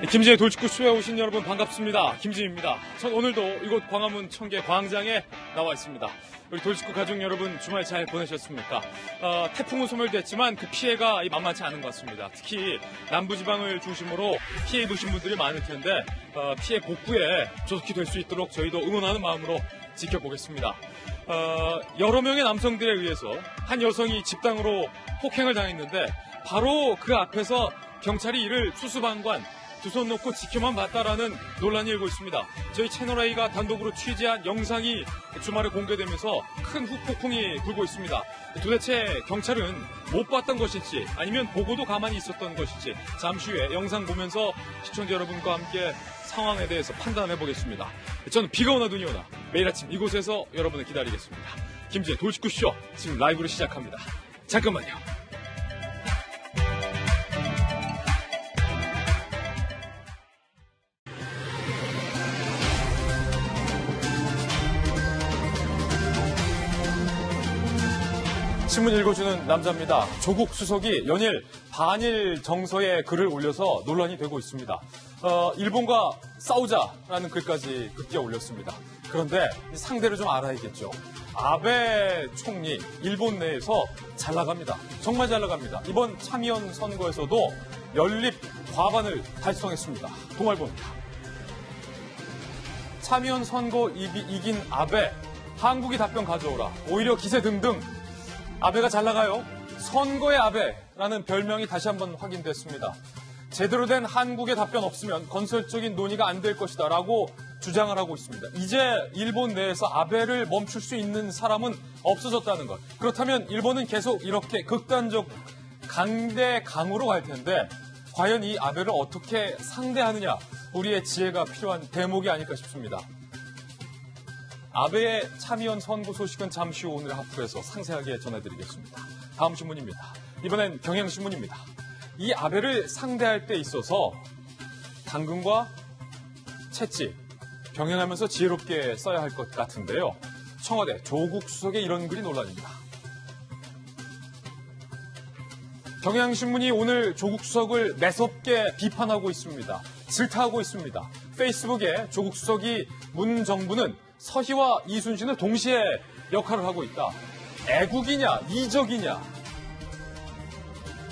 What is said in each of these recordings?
김진의 돌직구쇼에 오신 여러분 반갑습니다. 김진입니다. 전 오늘도 이곳 광화문 청계 광장에 나와 있습니다. 우리 돌직구 가족 여러분 주말 잘 보내셨습니까? 태풍은 소멸됐지만 그 피해가 만만치 않은 것 같습니다. 특히 남부지방을 중심으로 피해 입으신 분들이 많을 텐데 피해 복구에 조속히 될 수 있도록 저희도 응원하는 마음으로 지켜보겠습니다. 여러 명의 남성들에 의해서 한 여성이 집단으로 폭행을 당했는데 바로 그 앞에서 경찰이 이를 수수방관 두 손 놓고 지켜만 봤다라는 논란이 일고 있습니다. 저희 채널A가 단독으로 취재한 영상이 주말에 공개되면서 큰 후폭풍이 불고 있습니다. 도대체 경찰은 못 봤던 것일지 아니면 보고도 가만히 있었던 것일지 잠시 후에 영상 보면서 시청자 여러분과 함께 상황에 대해서 판단해 보겠습니다. 저는 비가 오나 눈이 오나 매일 아침 이곳에서 여러분을 기다리겠습니다. 김진의 돌직구쇼 지금 라이브로 시작합니다. 잠깐만요. 신문 읽어주는 남자입니다. 조국 수석이 연일 반일 정서의 글을 올려서 논란이 되고 있습니다. 일본과 싸우자라는 글까지 급기야 올렸습니다. 그런데 상대를 좀 알아야겠죠. 아베 총리 일본 내에서 잘 나갑니다. 정말 잘 나갑니다. 이번 참의원 선거에서도 연립 과반을 달성했습니다. 동아일보입니다. 참의원 선거 이긴 아베, 한국이 답변 가져오라. 오히려 기세 등등. 아베가 잘 나가요. 선거의 아베라는 별명이 다시 한번 확인됐습니다. 제대로 된 한국의 답변 없으면 건설적인 논의가 안 될 것이다 라고 주장을 하고 있습니다. 이제 일본 내에서 아베를 멈출 수 있는 사람은 없어졌다는 것. 그렇다면 일본은 계속 이렇게 극단적 강대강으로 갈 텐데 과연 이 아베를 어떻게 상대하느냐, 우리의 지혜가 필요한 대목이 아닐까 싶습니다. 아베의 참의원 선거 소식은 잠시 후 오늘 합프에서 상세하게 전해드리겠습니다. 다음 신문입니다. 이번엔 경향신문입니다. 이 아베를 상대할 때 있어서 당근과 채찍 병행하면서 지혜롭게 써야 할 것 같은데요. 청와대 조국 수석의 이런 글이 논란입니다. 경향신문이 오늘 조국 수석을 매섭게 비판하고 있습니다. 질타하고 있습니다. 페이스북에 조국 수석이 문 정부는 서희와 이순신을 동시에 역할을 하고 있다. 애국이냐 이적이냐.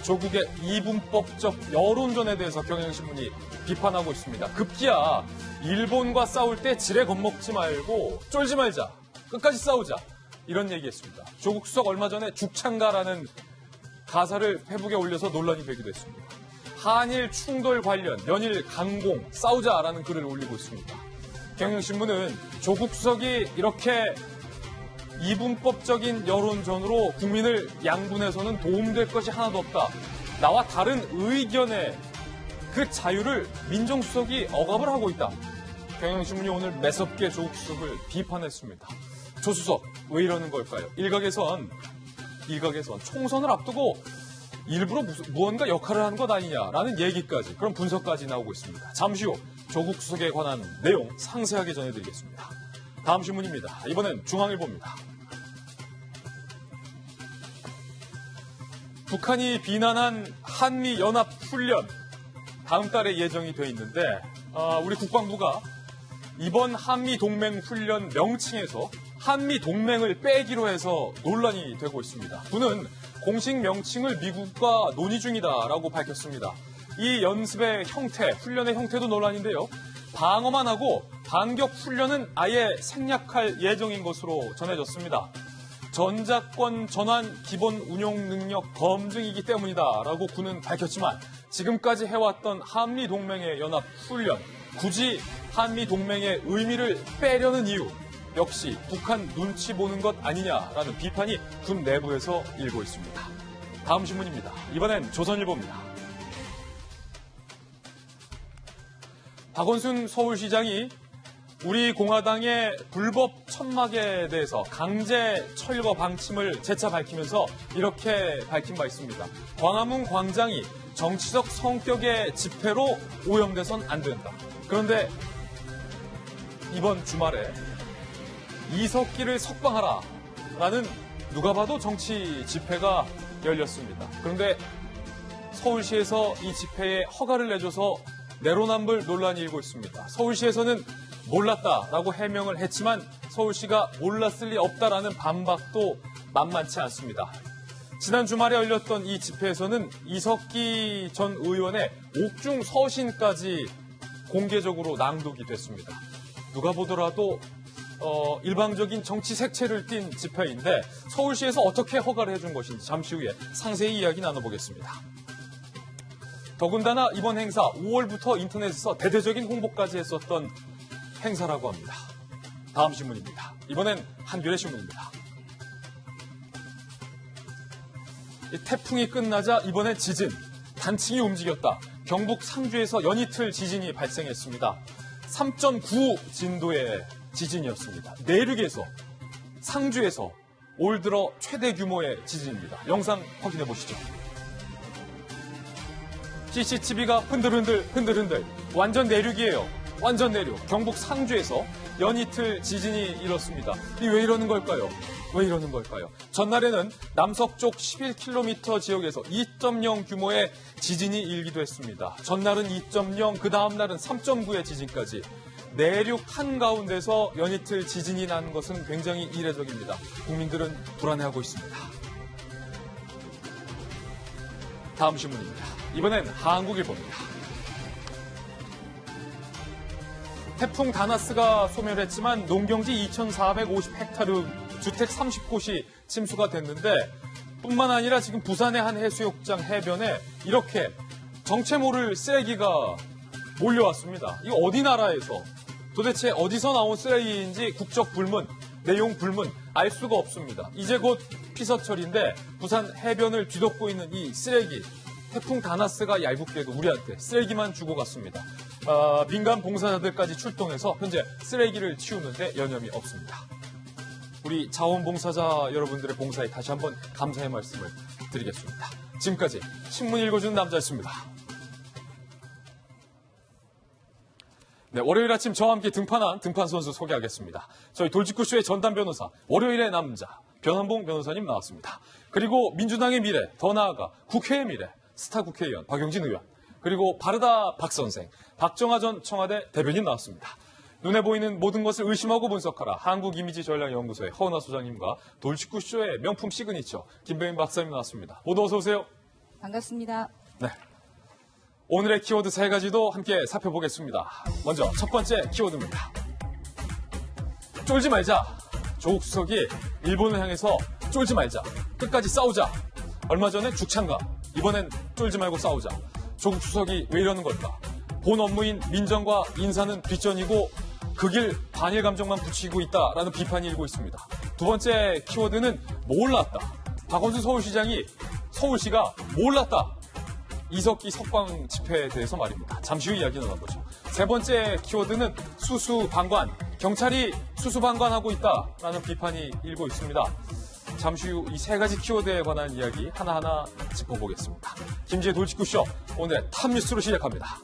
조국의 이분법적 여론전에 대해서 경향신문이 비판하고 있습니다. 급기야 일본과 싸울 때 지레 겁먹지 말고 쫄지 말자. 끝까지 싸우자. 이런 얘기했습니다. 조국 수석 얼마 전에 죽창가라는 가사를 페북에 올려서 논란이 되기도 했습니다. 한일 충돌 관련 연일 강공 싸우자라는 글을 올리고 있습니다. 경향신문은 조국 수석이 이렇게 이분법적인 여론전으로 국민을 양분해서는 도움될 것이 하나도 없다. 나와 다른 의견의 그 자유를 민정수석이 억압을 하고 있다. 경향신문이 오늘 매섭게 조국 수석을 비판했습니다. 조 수석 왜 이러는 걸까요? 일각에선 총선을 앞두고 일부러 무언가 역할을 하는 것 아니냐라는 얘기까지, 그런 분석까지 나오고 있습니다. 잠시 후 조국 수석에 관한 내용 상세하게 전해드리겠습니다. 다음 신문입니다. 이번엔 중앙일보입니다. 북한이 비난한 한미연합훈련 다음 달에 예정이 돼 있는데 우리 국방부가 이번 한미동맹훈련 명칭에서 한미동맹을 빼기로 해서 논란이 되고 있습니다. 군은 공식 명칭을 미국과 논의 중이다라고 밝혔습니다. 이 연습의 형태, 훈련의 형태도 논란인데요. 방어만 하고 반격 훈련은 아예 생략할 예정인 것으로 전해졌습니다. 전작권 전환 기본 운용 능력 검증이기 때문이다라고 군은 밝혔지만 지금까지 해왔던 한미동맹의 연합 훈련, 굳이 한미동맹의 의미를 빼려는 이유, 역시 북한 눈치 보는 것 아니냐라는 비판이 군 내부에서 일고 있습니다. 다음 신문입니다. 이번엔 조선일보입니다. 박원순 서울시장이 우리 공화당의 불법 천막에 대해서 강제 철거 방침을 재차 밝히면서 이렇게 밝힌 바 있습니다. 광화문 광장이 정치적 성격의 집회로 오염돼선 안 된다. 그런데 이번 주말에 이석기를 석방하라라는 누가 봐도 정치 집회가 열렸습니다. 그런데 서울시에서 이 집회에 허가를 내줘서 내로남불 논란이 일고 있습니다. 서울시에서는 몰랐다라고 해명을 했지만 서울시가 몰랐을 리 없다라는 반박도 만만치 않습니다. 지난 주말에 열렸던 이 집회에서는 이석기 전 의원의 옥중 서신까지 공개적으로 낭독이 됐습니다. 누가 보더라도 일방적인 정치 색채를 띤 집회인데 서울시에서 어떻게 허가를 해준 것인지 잠시 후에 상세히 이야기 나눠보겠습니다. 더군다나 이번 행사 5월부터 인터넷에서 대대적인 홍보까지 했었던 행사라고 합니다. 다음 신문입니다. 이번엔 한겨레 신문입니다. 태풍이 끝나자 이번엔 지진, 단층이 움직였다. 경북 상주에서 연이틀 지진이 발생했습니다. 3.9 진도의 지진이었습니다. 내륙에서, 상주에서 올 들어 최대 규모의 지진입니다. 영상 확인해 보시죠. CCTV가 흔들흔들 완전 내륙이에요. 완전 내륙. 경북 상주에서 연이틀 지진이 일었습니다. 왜 이러는 걸까요? 왜 이러는 걸까요? 전날에는 남서쪽 11km 지역에서 2.0 규모의 지진이 일기도 했습니다. 전날은 2.0, 그 다음 날은 3.9의 지진까지. 내륙 한가운데서 연이틀 지진이 난 것은 굉장히 이례적입니다. 국민들은 불안해하고 있습니다. 다음 신문입니다. 이번엔 한국일보입니다. 태풍 다나스가 소멸했지만 농경지 2,450헥타르 주택 30곳이 침수가 됐는데 뿐만 아니라 지금 부산의 한 해수욕장 해변에 이렇게 정체 모를 쓰레기가 몰려왔습니다. 이거 어디 나라에서 도대체 어디서 나온 쓰레기인지 국적 불문, 내용 불문 알 수가 없습니다. 이제 곧 피서철인데 부산 해변을 뒤덮고 있는 이 쓰레기, 태풍 다나스가 얄궂게도 우리한테 쓰레기만 주고 갔습니다. 민간 봉사자들까지 출동해서 현재 쓰레기를 치우는데 여념이 없습니다. 우리 자원봉사자 여러분들의 봉사에 다시 한번 감사의 말씀을 드리겠습니다. 지금까지 신문 읽어주는 남자였습니다. 네, 월요일 아침 저와 함께 등판한 등판 선수 소개하겠습니다. 저희 돌직구쇼의 전담 변호사, 월요일의 남자, 변한봉 변호사님 나왔습니다. 그리고 민주당의 미래, 더 나아가 국회의 미래, 스타 국회의원 박용진 의원, 그리고 바르다 박 선생, 박정하 전 청와대 대변인 나왔습니다. 눈에 보이는 모든 것을 의심하고 분석하라. 한국이미지전략연구소의 허은하 소장님과 돌직구쇼의 명품 시그니처 김배인 박사님 나왔습니다. 모두 어서 오세요. 반갑습니다. 네. 오늘의 키워드 3가지도 함께 살펴보겠습니다. 먼저 첫 번째 키워드입니다. 쫄지 말자. 조국 수석이 일본을 향해서 쫄지 말자. 끝까지 싸우자. 얼마 전에 죽창가. 이번엔 쫄지 말고 싸우자. 조국 수석이 왜 이러는 걸까? 본 업무인 민정과 인사는 뒷전이고 그 길 반일 감정만 붙이고 있다라는 비판이 일고 있습니다. 두 번째 키워드는 몰랐다. 박원순 서울시장이 서울시가 몰랐다. 이석기 석방 집회에 대해서 말입니다. 잠시 후 이야기 나눠보죠. 세 번째 키워드는 수수방관. 경찰이 수수방관하고 있다라는 비판이 일고 있습니다. 잠시 후 이 3가지 키워드에 관한 이야기 하나하나 짚어보겠습니다. 김지혜 돌직구쇼 오늘의 탑뉴스로 시작합니다.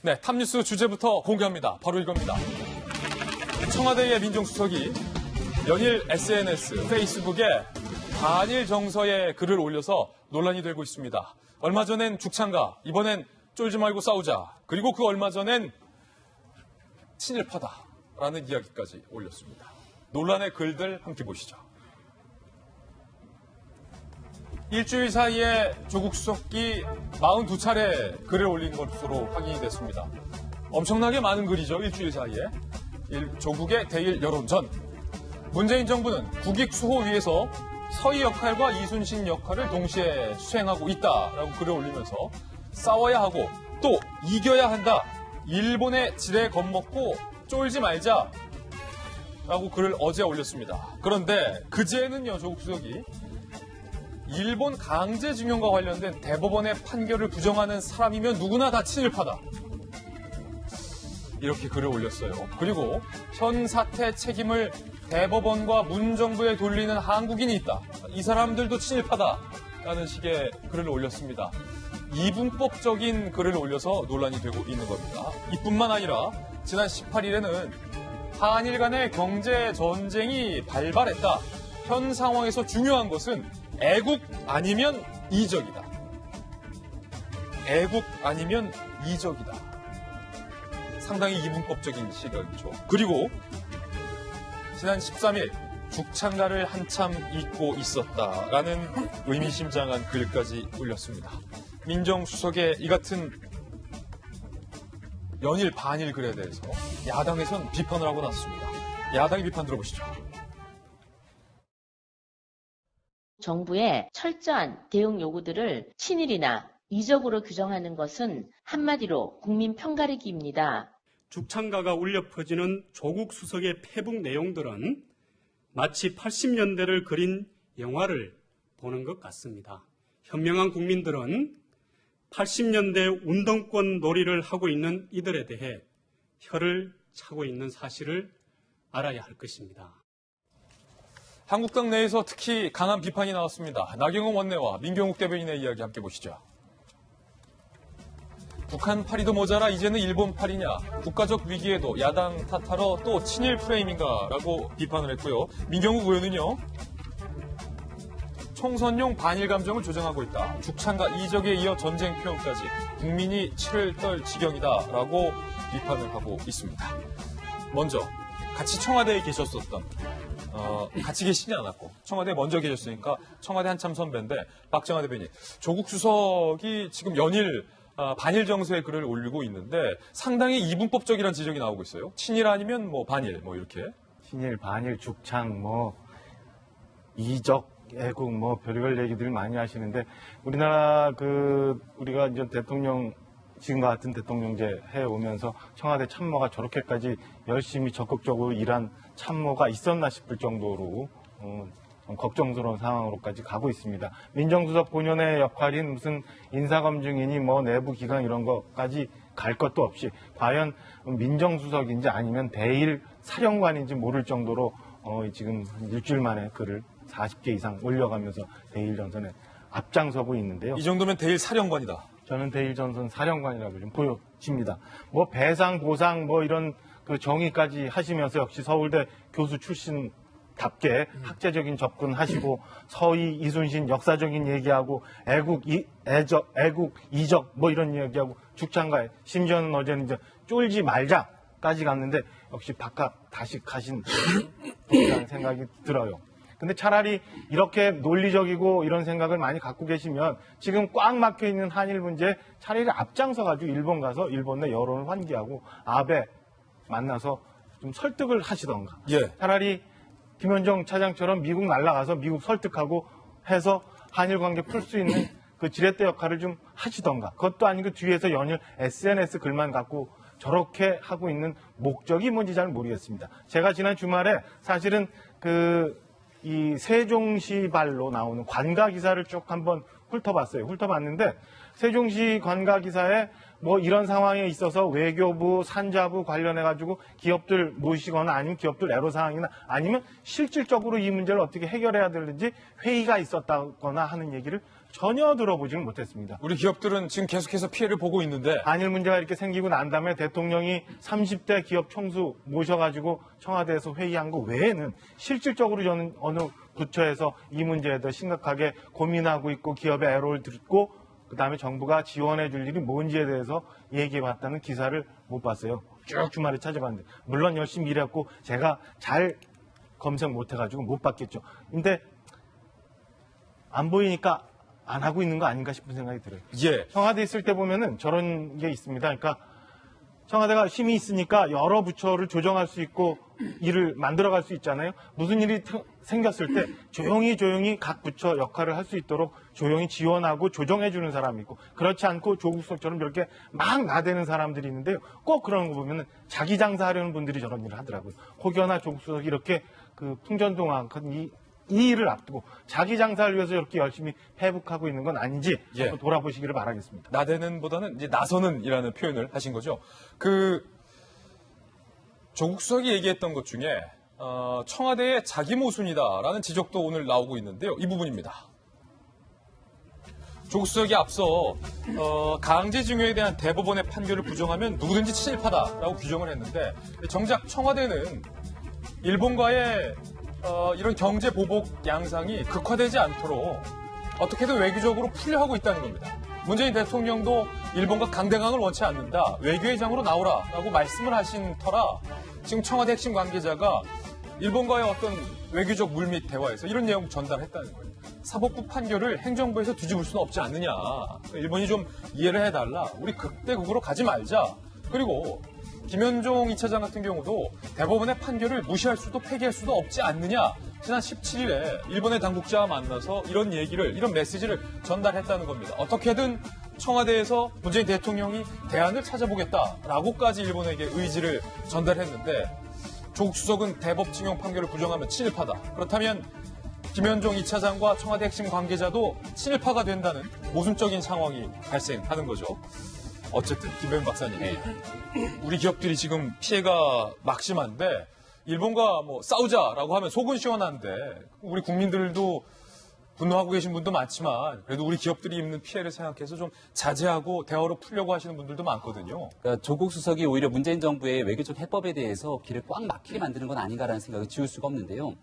네, 탑뉴스 주제부터 공개합니다. 바로 이겁니다. 청와대의 민정수석이 연일 SNS, 페이스북에 반일 정서의 글을 올려서 논란이 되고 있습니다. 얼마 전엔 죽창가, 이번엔 쫄지 말고 싸우자. 그리고 그 얼마 전엔 친일파다라는 이야기까지 올렸습니다. 논란의 글들 함께 보시죠. 일주일 사이에 조국 수석이 42차례 글을 올린 것으로 확인이 됐습니다. 엄청나게 많은 글이죠. 일주일 사이에. 조국의 대일 여론전. 문재인 정부는 국익 수호 위해서 서희 역할과 이순신 역할을 동시에 수행하고 있다라고 글을 올리면서 싸워야 하고 또 이겨야 한다. 일본의 지레 겁먹고 쫄지 말자. 라고 글을 어제 올렸습니다. 그런데 그제는요, 조국 수석이 일본 강제징용과 관련된 대법원의 판결을 부정하는 사람이면 누구나 다 친일파다. 이렇게 글을 올렸어요. 그리고 현 사태 책임을 대법원과 문정부에 돌리는 한국인이 있다. 이 사람들도 친일파다라는 식의 글을 올렸습니다. 이분법적인 글을 올려서 논란이 되고 있는 겁니다. 이뿐만 아니라 지난 18일에는 한일 간의 경제 전쟁이 발발했다. 현 상황에서 중요한 것은 애국 아니면 이적이다. 애국 아니면 이적이다. 상당히 이분법적인 시각이죠. 그리고 지난 13일 죽창가를 한참 잊고 있었다라는 의미심장한 글까지 올렸습니다. 민정수석의 이 같은 연일 반일 글에 대해서 야당에선 비판을 하고 났습니다. 야당의 비판 들어보시죠. 정부의 철저한 대응 요구들을 친일이나 이적으로 규정하는 것은 한마디로 국민 편가르기입니다. 죽창가가 울려 퍼지는 조국 수석의 페북 내용들은 마치 80년대를 그린 영화를 보는 것 같습니다. 현명한 국민들은 80년대 운동권 놀이를 하고 있는 이들에 대해 혀를 차고 있는 사실을 알아야 할 것입니다. 한국당 내에서 특히 강한 비판이 나왔습니다. 나경원 원내와 민경욱 대변인의 이야기 함께 보시죠. 북한 파리도 모자라 이제는 일본 파리냐. 국가적 위기에도 야당 탓하러 또 친일 프레임인가라고 비판을 했고요. 민경욱 의원은요. 총선용 반일 감정을 조장하고 있다. 죽창과 이적에 이어 전쟁 표현까지 국민이 치를 떨 지경이다라고 비판을 하고 있습니다. 먼저 같이 청와대에 계셨었던 같이 계시지 않았고 청와대에 먼저 계셨으니까 청와대 한참 선배인데 박정아 대변인 조국 수석이 지금 연일 반일 정서의 글을 올리고 있는데 상당히 이분법적이라는 지적이 나오고 있어요. 친일 아니면 뭐 반일 뭐 이렇게. 친일, 반일, 죽창, 뭐 이적, 애국 뭐 별의별 얘기들 많이 하시는데 우리나라 우리가 이제 대통령 지금과 같은 대통령제 해오면서 청와대 참모가 저렇게까지 열심히 적극적으로 일한 참모가 있었나 싶을 정도로 좀 걱정스러운 상황으로까지 가고 있습니다. 민정수석 본연의 역할인 무슨 인사검증이니 뭐 내부기관 이런 것까지 갈 것도 없이 과연 민정수석인지 아니면 대일 사령관인지 모를 정도로 지금 한 일주일 만에 글을 40개 이상 올려가면서 대일 전선에 앞장서고 있는데요. 이 정도면 대일 사령관이다. 저는 대일 전선 사령관이라고 좀 보여집니다. 뭐 배상, 보상 뭐 이런 그 정의까지 하시면서 역시 서울대 교수 출신답게 학제적인 접근하시고 서희, 이순신 역사적인 얘기하고 애국, 이적 뭐 이런 얘기하고 죽창가에 심지어는 어제는 이제 쫄지 말자까지 갔는데 역시 바깥 다시 가신 분이라는 생각이 들어요. 근데 차라리 이렇게 논리적이고 이런 생각을 많이 갖고 계시면 지금 꽉 막혀 있는 한일 문제에 차라리 앞장서가지고 일본 가서 일본 내 여론을 환기하고 아베 만나서 좀 설득을 하시던가. 예. 차라리 김현정 차장처럼 미국 날아가서 미국 설득하고 해서 한일 관계 풀 수 있는 그 지렛대 역할을 좀 하시던가. 그것도 아니고 뒤에서 연일 SNS 글만 갖고 저렇게 하고 있는 목적이 뭔지 잘 모르겠습니다. 제가 지난 주말에 사실은 이 세종시발로 나오는 관가 기사를 쭉 한번 훑어봤어요. 훑어봤는데 세종시 관가 기사에 뭐 이런 상황에 있어서 외교부, 산자부 관련해가지고 기업들 모시거나 아니면 기업들 애로사항이나 아니면 실질적으로 이 문제를 어떻게 해결해야 되는지 회의가 있었다거나 하는 얘기를 전혀 들어보지는 못했습니다. 우리 기업들은 지금 계속해서 피해를 보고 있는데 한일 문제가 이렇게 생기고 난 다음에 대통령이 30대 기업 총수 모셔가지고 청와대에서 회의한 거 외에는 실질적으로 저는 어느 부처에서 이 문제에 더 심각하게 고민하고 있고 기업의 애로를 듣고 그다음에 정부가 지원해 줄 일이 뭔지에 대해서 얘기해 봤다는 기사를 못 봤어요. 쭉 주말에 찾아봤는데 물론 열심히 일했고 제가 잘 검색 못 해가지고 못 봤겠죠. 근데 안 보이니까 안 하고 있는 거 아닌가 싶은 생각이 들어요. 예. 청와대 있을 때 보면은 저런 게 있습니다. 그러니까 청와대가 힘이 있으니까 여러 부처를 조정할 수 있고 일을 만들어갈 수 있잖아요. 무슨 일이 생겼을 때 조용히 각 부처 역할을 할 수 있도록 조용히 지원하고 조정해주는 사람이 있고 그렇지 않고 조국 수석처럼 이렇게 막 나대는 사람들이 있는데요. 꼭 그런 거 보면은 자기 장사하려는 분들이 저런 일을 하더라고요. 혹여나 조국 수석이 이렇게 풍전등화 이 일을 앞두고 자기 장사를 위해서 이렇게 열심히 회복하고 있는 건 아닌지 예. 돌아보시기를 바라겠습니다. 나대는보다는 이제 나서는이라는 표현을 하신 거죠. 조국 수석이 얘기했던 것 중에 청와대의 자기 모순이다라는 지적도 오늘 나오고 있는데요. 이 부분입니다. 조국 수석이 앞서 강제징용에 대한 대법원의 판결을 부정하면 누구든지 친일파다라고 규정을 했는데 정작 청와대는 일본과의 이런 경제 보복 양상이 극화되지 않도록 어떻게든 외교적으로 풀려하고 있다는 겁니다. 문재인 대통령도 일본과 강대강을 원치 않는다. 외교회장으로 나오라라고 말씀을 하신 터라 지금 청와대 핵심 관계자가 일본과의 어떤 외교적 물밑 대화에서 이런 내용 전달했다는 거예요. 사법부 판결을 행정부에서 뒤집을 수는 없지 않느냐. 일본이 좀 이해를 해달라. 우리 극대극으로 가지 말자. 그리고 김현종 2차장 같은 경우도 대법원의 판결을 무시할 수도 폐기할 수도 없지 않느냐. 지난 17일에 일본의 당국자와 만나서 이런 얘기를, 이런 메시지를 전달했다는 겁니다. 어떻게든 청와대에서 문재인 대통령이 대안을 찾아보겠다라고까지 일본에게 의지를 전달했는데 조국 수석은 대법징용 판결을 부정하면 친일파다. 그렇다면 김현종 2차장과 청와대 핵심 관계자도 친일파가 된다는 모순적인 상황이 발생하는 거죠. 어쨌든 김배운 박사님, 우리 기업들이 지금 피해가 막심한데 일본과 뭐 싸우자라고 하면 속은 시원한데 우리 국민들도 분노하고 계신 분도 많지만 그래도 우리 기업들이 입는 피해를 생각해서 좀 자제하고 대화로 풀려고 하시는 분들도 많거든요. 그러니까 조국 수석이 오히려 문재인 정부의 외교적 해법에 대해서 길을 꽉 막히게 만드는 건 아닌가라는 생각을 지울 수가 없는데요.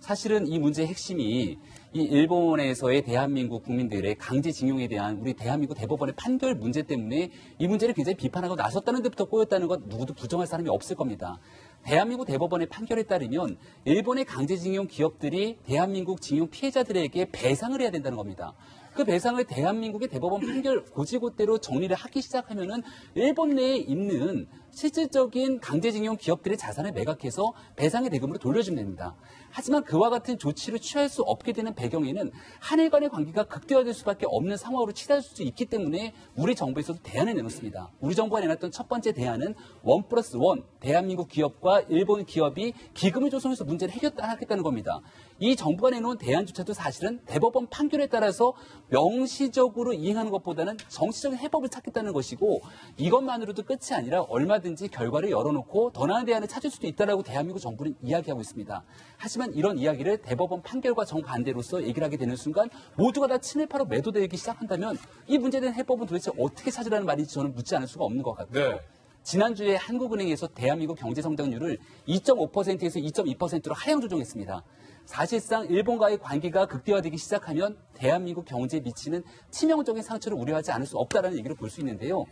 사실은 이 문제의 핵심이 이 일본에서의 대한민국 국민들의 강제징용에 대한 우리 대한민국 대법원의 판결 문제 때문에 이 문제를 굉장히 비판하고 나섰다는 데부터 꼬였다는 것 누구도 부정할 사람이 없을 겁니다. 대한민국 대법원의 판결에 따르면 일본의 강제징용 기업들이 대한민국 징용 피해자들에게 배상을 해야 된다는 겁니다. 그 배상을 대한민국의 대법원 판결 고지고대로 정리를 하기 시작하면은 일본 내에 있는 실질적인 강제징용 기업들의 자산을 매각해서 배상의 대금으로 돌려주면 됩니다. 하지만 그와 같은 조치를 취할 수 없게 되는 배경에는 한일 간의 관계가 극대화될 수밖에 없는 상황으로 치달을 수 있기 때문에 우리 정부에서도 대안을 내놓습니다. 우리 정부가 내놨던 첫 번째 대안은 1+1, 대한민국 기업과 일본 기업이 기금을 조성해서 문제를 해결하겠다는 겁니다. 이 정부가 내놓은 대안조차도 사실은 대법원 판결에 따라서 명시적으로 이행하는 것보다는 정치적인 해법을 찾겠다는 것이고 이것만으로도 끝이 아니라 얼마든지 결과를 열어놓고 더 나은 대안을 찾을 수도 있다라고 대한민국 정부는 이야기하고 있습니다. 하지만 이런 이야기를 대법원 판결과 정반대로서 얘기를 하게 되는 순간 모두가 다 친일파로 매도되기 시작한다면 이 문제에 대한 해법은 도대체 어떻게 찾으라는 말인지 저는 묻지 않을 수가 없는 것 같아요. 네. 지난주에 한국은행에서 대한민국 경제성장률을 2.5%에서 2.2%로 하향 조정했습니다. 사실상 일본과의 관계가 극대화되기 시작하면 대한민국 경제에 미치는 치명적인 상처를 우려하지 않을 수 없다는 얘기를 볼 수 있는데요.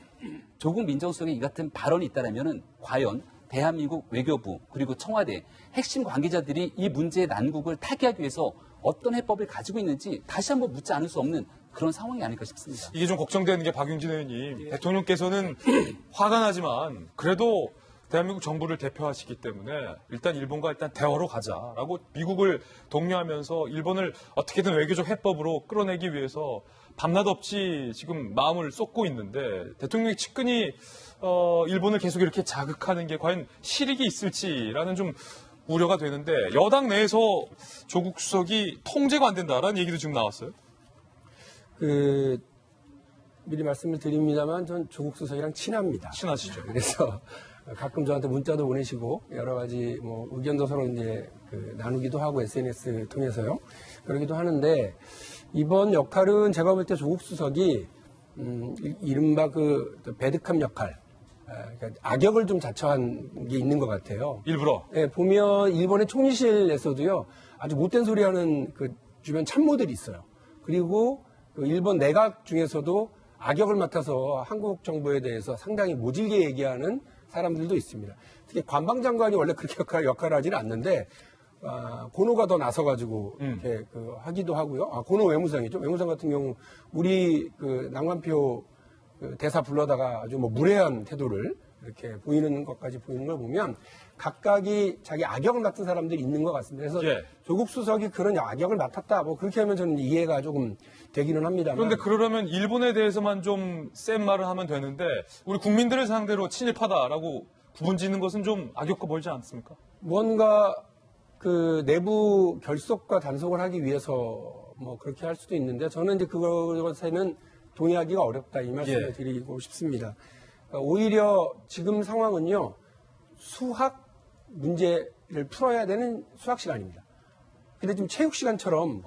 조국 민정수석의 이 같은 발언이 있다면 과연 대한민국 외교부 그리고 청와대 핵심 관계자들이 이 문제의 난국을 타개하기 위해서 어떤 해법을 가지고 있는지 다시 한번 묻지 않을 수 없는 그런 상황이 아닐까 싶습니다. 이게 좀 걱정되는 게 박용진 의원님, 대통령께서는 화가 나지만 그래도 대한민국 정부를 대표하시기 때문에 일단 일본과 대화로 가자라고 미국을 독려하면서 일본을 어떻게든 외교적 해법으로 끌어내기 위해서 밤낮 없이 지금 마음을 쏟고 있는데 대통령의 측근이 일본을 계속 이렇게 자극하는 게 과연 실익이 있을지라는 좀 우려가 되는데 여당 내에서 조국 수석이 통제가 안 된다라는 얘기도 지금 나왔어요. 미리 말씀을 드립니다만 전 조국 수석이랑 친합니다. 친하시죠. 그래서 가끔 저한테 문자도 보내시고 여러 가지 뭐 의견도 서로 이제 나누기도 하고 SNS 통해서요. 그러기도 하는데 이번 역할은 제가 볼 때 조국 수석이 이른바 배드캅 역할, 그러니까 악역을 좀 자처한 게 있는 것 같아요. 일부러. 네, 보면 일본의 총리실에서도요 아주 못된 소리하는 주변 참모들이 있어요. 그리고 일본 내각 중에서도 악역을 맡아서 한국 정부에 대해서 상당히 모질게 얘기하는 사람들도 있습니다. 특히 관방장관이 원래 그렇게 역할을 하지는 않는데 고노가 더 나서가지고 이렇게 하기도 하고요. 고노 외무상이죠. 외무상 같은 경우 우리 낭만표 대사 불러다가 아주 무례한 태도를 이렇게 보이는 것까지 보이는 걸 보면 각각이 자기 악역을 맡은 사람들이 있는 것 같습니다. 그래서 예. 조국 수석이 그런 악역을 맡았다. 뭐 그렇게 하면 저는 이해가 조금 되기는 합니다만. 그런데 그러려면 일본에 대해서만 좀 센 말을 하면 되는데 우리 국민들을 상대로 친일파다라고 구분짓는 것은 좀 악역과 멀지 않습니까? 뭔가 내부 결속과 단속을 하기 위해서 뭐 그렇게 할 수도 있는데 저는 이제 그것에는 동의하기가 어렵다 이 말씀을 예. 드리고 싶습니다. 오히려 지금 상황은요 수학 문제를 풀어야 되는 수학 시간입니다. 근데 지금 체육 시간처럼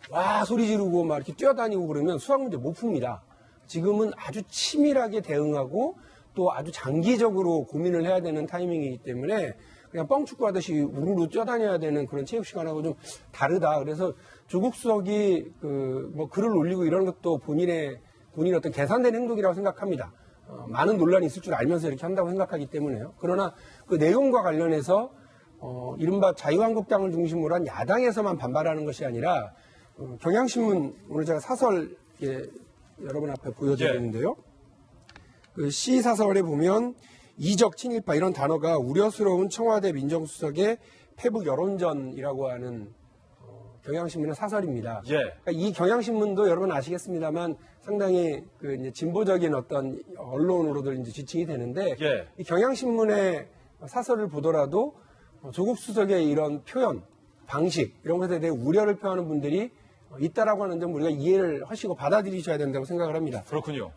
와 소리 지르고 막 이렇게 뛰어다니고 그러면 수학 문제 못 풉니다. 지금은 아주 치밀하게 대응하고 또 아주 장기적으로 고민을 해야 되는 타이밍이기 때문에 그냥 뻥축구 하듯이 우르르 뛰어다녀야 되는 그런 체육 시간하고 좀 다르다. 그래서 조국 수석이 뭐 글을 올리고 이런 것도 본인의 어떤 계산된 행동이라고 생각합니다. 많은 논란이 있을 줄 알면서 이렇게 한다고 생각하기 때문에요. 그러나 그 내용과 관련해서 이른바 자유한국당을 중심으로 한 야당에서만 반발하는 것이 아니라 경향신문 오늘 제가 사설 여러분 앞에 보여드리는데요. 그 시 사설에 보면 이적 친일파 이런 단어가 우려스러운 청와대 민정수석의 페북 여론전이라고 하는 경향신문의 사설입니다. 예. 그러니까 이 경향신문도 여러분 아시겠습니다만 상당히 그 이제 진보적인 어떤 언론으로들 이제 지칭이 되는데 예. 이 경향신문의 사설을 보더라도 조국 수석의 이런 표현, 방식 이런 것에 대해 우려를 표하는 분들이 있다라고 하는 점 우리가 이해를 하시고 받아들이셔야 된다고 생각을 합니다. 그렇군요.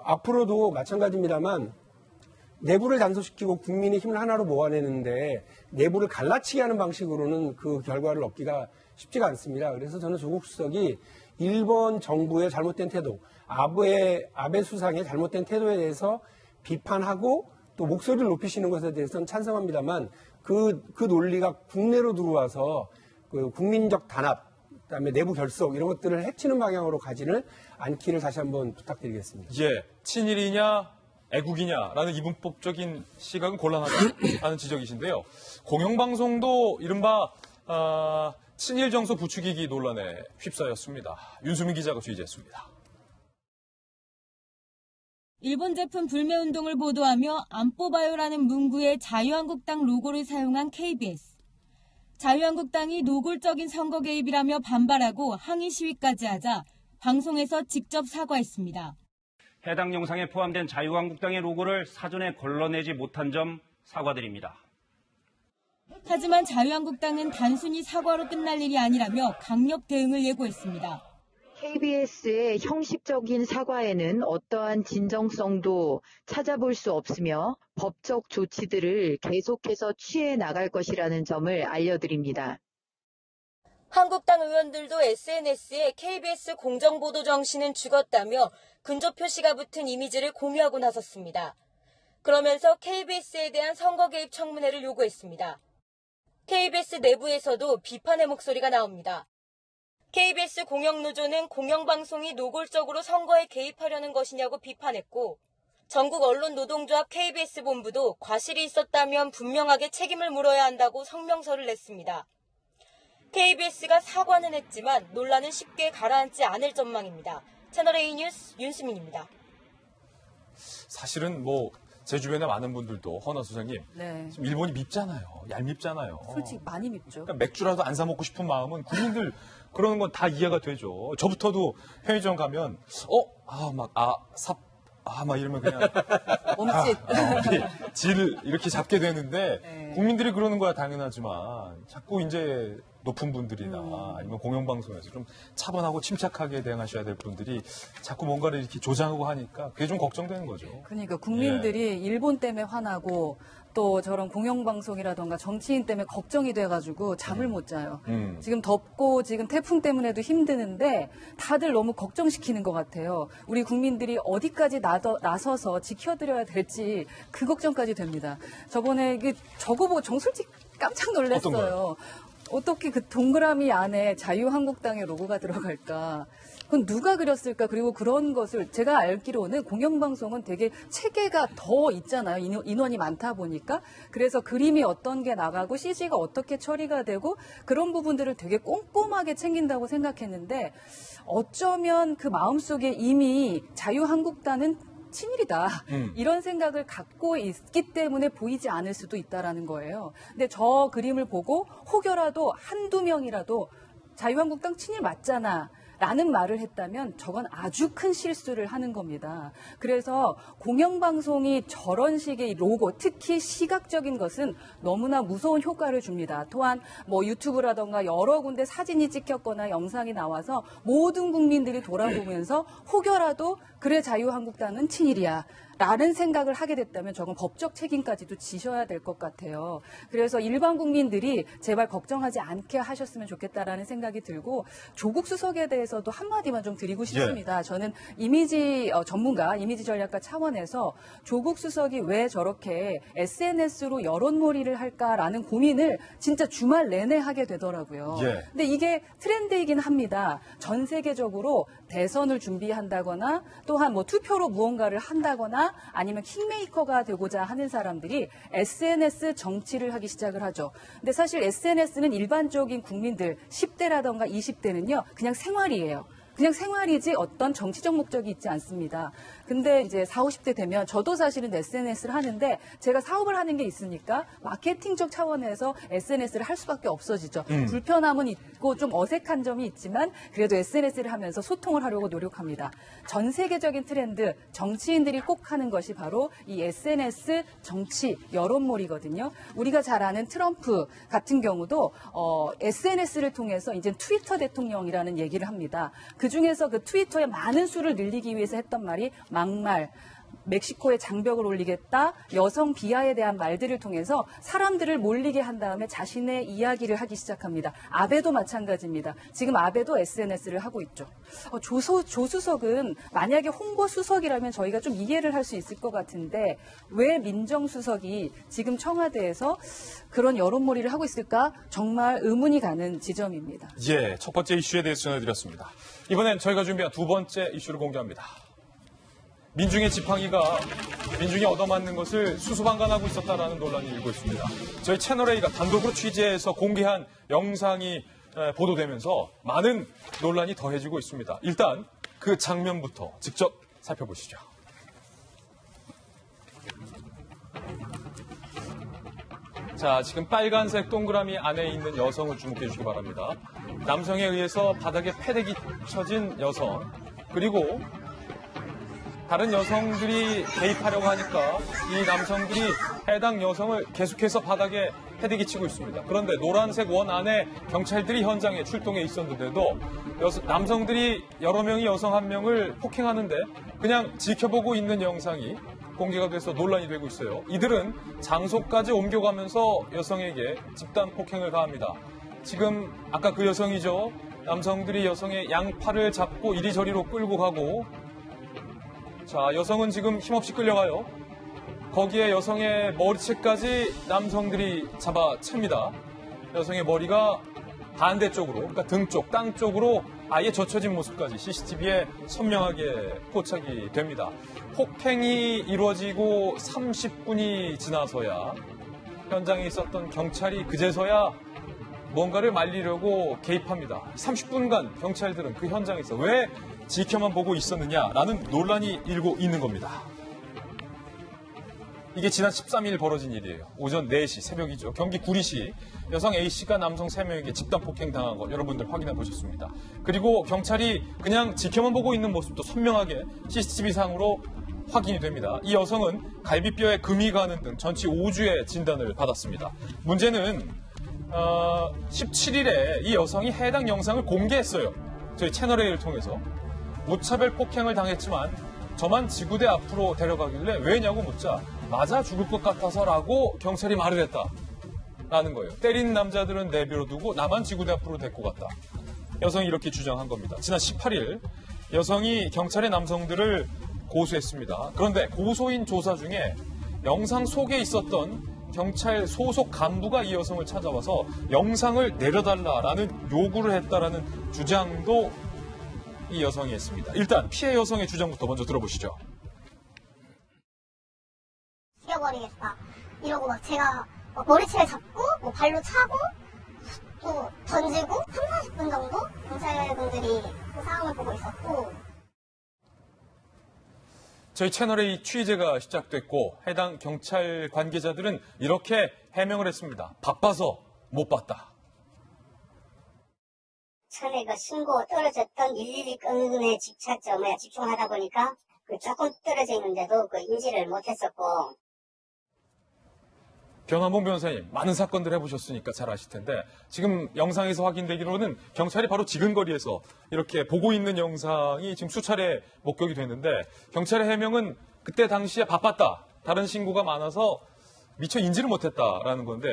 앞으로도 마찬가지입니다만 내부를 단속시키고 국민의 힘을 하나로 모아내는데 내부를 갈라치게 하는 방식으로는 그 결과를 얻기가 쉽지가 않습니다. 그래서 저는 조국 수석이 일본 정부의 잘못된 태도, 아베 수상의 잘못된 태도에 대해서 비판하고 또 목소리를 높이시는 것에 대해서는 찬성합니다만 그 논리가 국내로 들어와서 그 국민적 단합, 그다음에 내부 결속 이런 것들을 해치는 방향으로 가지는 않기를 다시 한번 부탁드리겠습니다. 예, 친일이냐 애국이냐라는 이분법적인 시각은 곤란하다는 지적이신데요. 공영방송도 이른바 친일 정서 부추기기 논란에 휩싸였습니다. 윤수민 기자가 취재했습니다. 일본 제품 불매운동을 보도하며 안 뽑아요라는 문구에 자유한국당 로고를 사용한 KBS. 자유한국당이 노골적인 선거 개입이라며 반발하고 항의 시위까지 하자 방송에서 직접 사과했습니다. 해당 영상에 포함된 자유한국당의 로고를 사전에 걸러내지 못한 점 사과드립니다. 하지만 자유한국당은 단순히 사과로 끝날 일이 아니라며 강력 대응을 예고했습니다. KBS의 형식적인 사과에는 어떠한 진정성도 찾아볼 수 없으며 법적 조치들을 계속해서 취해 나갈 것이라는 점을 알려드립니다. 한국당 의원들도 SNS에 KBS 공정보도 정신은 죽었다며 근조 표시가 붙은 이미지를 공유하고 나섰습니다. 그러면서 KBS에 대한 선거 개입 청문회를 요구했습니다. KBS 내부에서도 비판의 목소리가 나옵니다. KBS 공영노조는 공영방송이 노골적으로 선거에 개입하려는 것이냐고 비판했고 전국 언론노동조합 KBS 본부도 과실이 있었다면 분명하게 책임을 물어야 한다고 성명서를 냈습니다. KBS가 사과는 했지만 논란은 쉽게 가라앉지 않을 전망입니다. 채널A 뉴스 윤수민입니다. 사실은 제 주변에 많은 분들도 허나 소장님, 네. 지금 일본이 밉잖아요. 얄밉잖아요. 솔직히 많이 밉죠. 그러니까 맥주라도 안 사 먹고 싶은 마음은 그러는 건 다 이해가 되죠. 저부터도 편의점 가면 막 이러면 그냥 몸짓. 질을 이렇게 잡게 되는데 네. 국민들이 그러는 거야 당연하지만 자꾸 이제 높은 분들이나 아니면 공영방송에서 좀 차분하고 침착하게 대응하셔야 될 분들이 자꾸 뭔가를 이렇게 조장하고 하니까 그게 좀 걱정되는 거죠. 그러니까 국민들이 일본 때문에 화나고 또 저런 공영방송이라던가 정치인 때문에 걱정이 돼가지고 잠을 못 자요. 지금 덥고 지금 태풍 때문에도 힘드는데 다들 너무 걱정시키는 것 같아요. 우리 국민들이 어디까지 나서서 지켜드려야 될지 그 걱정까지 됩니다. 저번에 저거 보고 솔직히 깜짝 놀랐어요. 어떻게 그 동그라미 안에 자유한국당의 로고가 들어갈까? 그건 누가 그렸을까? 그리고 그런 것을 제가 알기로는 공영방송은 되게 체계가 더 있잖아요. 인원이 많다 보니까. 그래서 그림이 어떤 게 나가고 CG가 어떻게 처리가 되고 그런 부분들을 되게 꼼꼼하게 챙긴다고 생각했는데 어쩌면 그 마음속에 이미 자유한국당은 친일이다. 이런 생각을 갖고 있기 때문에 보이지 않을 수도 있다라는 거예요. 근데 저 그림을 보고 혹여라도 한두 명이라도 자유한국당 친일 맞잖아. 라는 말을 했다면 저건 아주 큰 실수를 하는 겁니다. 그래서 공영방송이 저런 식의 로고, 특히 시각적인 것은 너무나 무서운 효과를 줍니다. 또한 유튜브라던가 여러 군데 사진이 찍혔거나 영상이 나와서 모든 국민들이 돌아보면서 혹여라도 그래 자유한국당은 친일이야 라는 생각을 하게 됐다면 저건 법적 책임까지도 지셔야 될 것 같아요. 그래서 일반 국민들이 제발 걱정하지 않게 하셨으면 좋겠다라는 생각이 들고 조국 수석에 대해서도 한마디만 좀 드리고 싶습니다. 저는 이미지 전문가, 이미지 전략가 차원에서 조국 수석이 왜 저렇게 SNS로 여론몰이를 할까라는 고민을 진짜 주말 내내 하게 되더라고요. 근데 이게 트렌드이긴 합니다. 전 세계적으로 대선을 준비한다거나 또한 뭐 투표로 무언가를 한다거나 아니면 킹메이커가 되고자 하는 사람들이 SNS 정치를 하기 시작을 하죠. 근데 사실 SNS는 일반적인 국민들 10대라던가 20대는요. 그냥 생활이에요. 그냥 생활이지 어떤 정치적 목적이 있지 않습니다. 근데 이제 40, 50대 되면 저도 사실은 SNS를 하는데 제가 사업을 하는 게 있으니까 마케팅적 차원에서 SNS를 할 수밖에 없어지죠. 불편함은 있고 좀 어색한 점이 있지만 그래도 SNS를 하면서 소통을 하려고 노력합니다. 전 세계적인 트렌드, 정치인들이 꼭 하는 것이 바로 이 SNS 정치 여론몰이거든요. 우리가 잘 아는 트럼프 같은 경우도 SNS를 통해서 이제 트위터 대통령이라는 얘기를 합니다. 그중에서 그 트위터의 많은 수를 늘리기 위해서 했던 말이 막말, 멕시코에 장벽을 올리겠다, 여성 비하에 대한 말들을 통해서 사람들을 몰리게 한 다음에 자신의 이야기를 하기 시작합니다. 아베도 마찬가지입니다. 지금 아베도 SNS를 하고 있죠. 조수석은 만약에 홍보수석이라면 저희가 좀 이해를 할 수 있을 것 같은데 왜 민정수석이 지금 청와대에서 그런 여론몰이를 하고 있을까? 정말 의문이 가는 지점입니다. 예, 첫 번째 이슈에 대해서 전해드렸습니다. 이번엔 저희가 준비한 두 번째 이슈를 공개합니다. 민중의 지팡이가 민중이 얻어맞는 것을 수수방관하고 있었다라는 논란이 일고 있습니다. 저희 채널A가 단독으로 취재해서 공개한 영상이 보도되면서 많은 논란이 더해지고 있습니다. 일단 그 장면부터 직접 살펴보시죠. 자, 지금 빨간색 동그라미 안에 있는 여성을 주목해 주시기 바랍니다. 남성에 의해서 바닥에 패대기 쳐진 여성, 그리고 다른 여성들이 개입하려고 하니까 이 남성들이 해당 여성을 계속해서 바닥에 패대기 치고 있습니다. 그런데 노란색 원 안에 경찰들이 현장에 출동해 있었는데도 남성들이 여러 명이 여성 한 명을 폭행하는데 그냥 지켜보고 있는 영상이 공개가 돼서 논란이 되고 있어요. 이들은 장소까지 옮겨가면서 여성에게 집단 폭행을 가합니다. 지금 아까 그 여성이죠. 남성들이 여성의 양팔을 잡고 이리저리로 끌고 가고, 자, 여성은 지금 힘없이 끌려가요. 거기에 여성의 머리채까지 남성들이 잡아챕니다. 여성의 머리가 반대쪽으로, 그러니까 등 쪽, 땅 쪽으로 아예 젖혀진 모습까지 CCTV에 선명하게 포착이 됩니다. 폭행이 이루어지고 30분이 지나서야 현장에 있었던 경찰이 그제서야 뭔가를 말리려고 개입합니다. 30분간 경찰들은 그 현장에서 왜 지켜만 보고 있었느냐라는 논란이 일고 있는 겁니다. 이게 지난 13일 벌어진 일이에요. 오전 4시, 새벽이죠. 경기 구리시 여성 A씨가 남성 3명에게 집단 폭행당한 거 여러분들 확인해 보셨습니다. 그리고 경찰이 그냥 지켜만 보고 있는 모습도 선명하게 CCTV상으로 확인이 됩니다. 이 여성은 갈비뼈에 금이 가는 등 전치 5주의 진단을 받았습니다. 문제는 17일에 이 여성이 해당 영상을 공개했어요. 저희 채널A를 통해서. 무차별 폭행을 당했지만 저만 지구대 앞으로 데려가길래 왜냐고 묻자 맞아 죽을 것 같아서라고 경찰이 말을 했다라는 거예요. 때린 남자들은 내버려두고 나만 지구대 앞으로 데리고 갔다. 여성이 이렇게 주장한 겁니다. 지난 18일 여성이 경찰의 남성들을 고소했습니다. 그런데 고소인 조사 중에 영상 속에 있었던 경찰 소속 간부가 이 여성을 찾아와서 영상을 내려달라라는 요구를 했다라는 주장도 이 여성이 했습니다. 일단 피해 여성의 주장부터 먼저 들어보시죠. 죽여버리겠다 이러고 막 제가 머리채를 잡고 뭐 발로 차고 또 던지고 30, 40분 정도 경찰분들이 그 상황을 보고 있었고, 저희 채널의 취재가 시작됐고 해당 경찰 관계자들은 이렇게 해명을 했습니다. 바빠서 못 봤다. 처음에 그 신고 떨어졌던 112 끊는 집착점에 집중하다 보니까 그 조금 떨어져 있는데도 그 인지를 못했었고. 변환봉 변호사님, 많은 사건들 해보셨으니까 잘 아실 텐데 지금 영상에서 확인되기로는 경찰이 바로 지근거리에서 이렇게 보고 있는 영상이 지금 수차례 목격이 됐는데 경찰의 해명은 그때 당시에 바빴다. 다른 신고가 많아서 미처 인지를 못했다라는 건데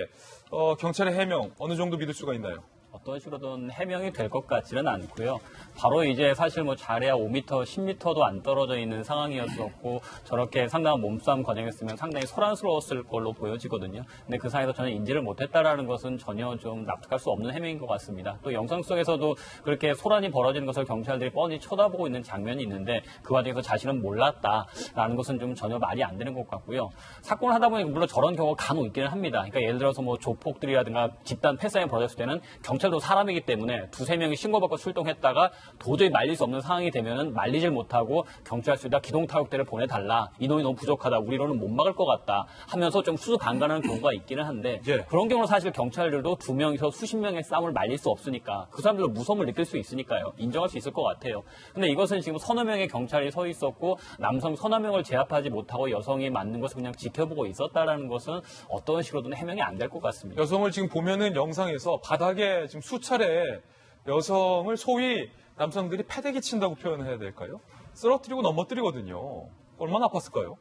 경찰의 해명 어느 정도 믿을 수가 있나요? 어떤 식으로든 해명이 될 것 같지는 않고요. 바로 이제 사실 뭐 잘해야 5m, 10m도 안 떨어져 있는 상황이었었고 저렇게 상당한 몸싸움 과정이었으면 상당히 소란스러웠을 걸로 보여지거든요. 근데 그 사이에서 전혀 인지를 못했다라는 것은 전혀 좀 납득할 수 없는 해명인 것 같습니다. 또 영상 속에서도 그렇게 소란이 벌어지는 것을 경찰들이 뻔히 쳐다보고 있는 장면이 있는데 그 과정에서 자신은 몰랐다라는 것은 좀 전혀 말이 안 되는 것 같고요. 사건을 하다 보니 물론 저런 경우가 간혹 있기는 합니다. 그러니까 예를 들어서 뭐 조폭들이라든가 집단 패싸움이 벌어졌을 때는 경찰도 사람이기 때문에 두세 명이 신고받고 출동했다가 도저히 말릴 수 없는 상황이 되면은 말리질 못하고 경찰서에다 기동타격대를 보내달라. 인원이 너무 부족하다. 우리로는 못 막을 것 같다. 하면서 좀 수수방관하는 경우가 있기는 한데 그런 경우는 사실 경찰들도 두 명이서 수십 명의 싸움을 말릴 수 없으니까 그 사람들도 무서움을 느낄 수 있으니까요. 인정할 수 있을 것 같아요. 근데 이것은 지금 서너 명의 경찰이 서 있었고 남성 서너 명을 제압하지 못하고 여성이 맞는 것을 그냥 지켜보고 있었다라는 것은 어떤 식으로든 해명이 안 될 것 같습니다. 여성을 지금 보면은 영상에서 바닥에 지금 수차례 여성을 소위 남성들이 패대기 친다고 표현을 해야 될까요? 쓰러뜨리고 넘어뜨리거든요. 얼마나 아팠을까요?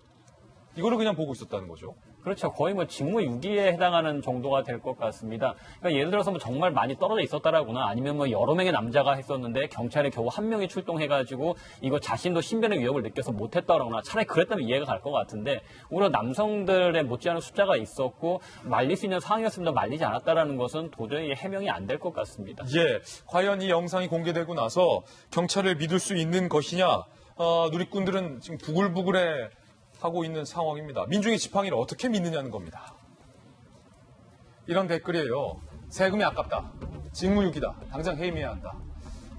이거를 그냥 보고 있었다는 거죠. 그렇죠. 거의 뭐 직무유기에 해당하는 정도가 될 것 같습니다. 그러니까 예를 들어서 뭐 정말 많이 떨어져 있었다라거나 아니면 뭐 여러 명의 남자가 했었는데 경찰에 겨우 한 명이 출동해가지고 이거 자신도 신변의 위협을 느껴서 못했다라거나 차라리 그랬다면 이해가 갈 것 같은데 오히려 남성들의 못지않은 숫자가 있었고 말릴 수 있는 상황이었으면 말리지 않았다라는 것은 도저히 해명이 안 될 것 같습니다. 예, 과연 이 영상이 공개되고 나서 경찰을 믿을 수 있는 것이냐? 누리꾼들은 지금 부글부글해 하고 있는 상황입니다. 민중의 지팡이를 어떻게 믿느냐는 겁니다. 이런 댓글이에요. 세금이 아깝다. 직무유기다. 당장 해임해야 한다.